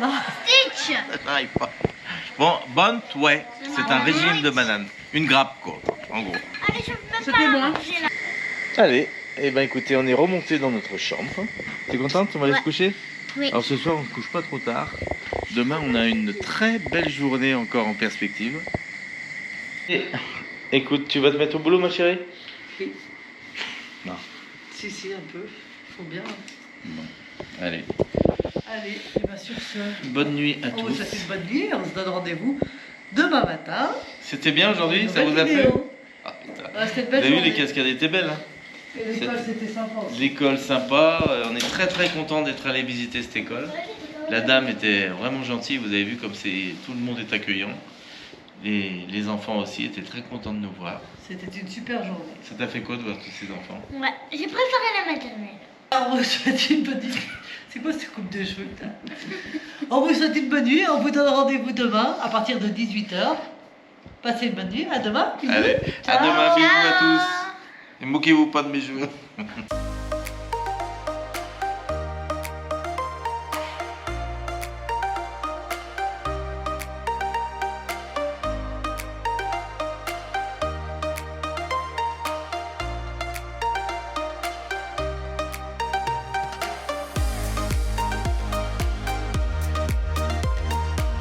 Non. Stitch. J'arrive pas. Bon, bon way, c'est un régime de bananes. Une grappe quoi, en gros. Allez, je peux C'était pas bon. manger là. Allez, et ben écoutez, on est remonté dans notre chambre. T'es contente? On va aller Ouais. se coucher? Oui. Alors ce soir, on se couche pas trop tard. Demain, on a une très belle journée encore en perspective. Et, écoute, tu vas te mettre au boulot, ma chérie? Oui. Non. Si, un peu. Faut bien. Bon. Allez, Allez, et bien sur ce, bonne nuit à on vous tous. souhaite une bonne nuit. On se donne rendez-vous demain matin. C'était bien aujourd'hui, ça Nouvelle vous a plu? vidéo. Ah, putain. Ah, c'était une Vous belle avez vu, journée. les cascades étaient belles, hein? Et l'école, c'était sympa aussi. L'école sympa, on est très très content d'être allé visiter cette école. La dame était vraiment gentille, vous avez vu comme tout le monde est accueillant. Les enfants aussi étaient très contents de nous voir. C'était une super journée. Ça t'a fait quoi de voir tous ces enfants? Ouais, j'ai préféré la maternelle. On vous souhaite une bonne nuit. C'est quoi cette coupe de cheveux que t'as? On vous souhaite une bonne nuit. On vous donne rendez-vous demain à partir de 18h. Passez une bonne nuit. À demain. Bisous. Allez, à Ciao. demain, bisous à tous. Et moquez-vous pas de mes cheveux.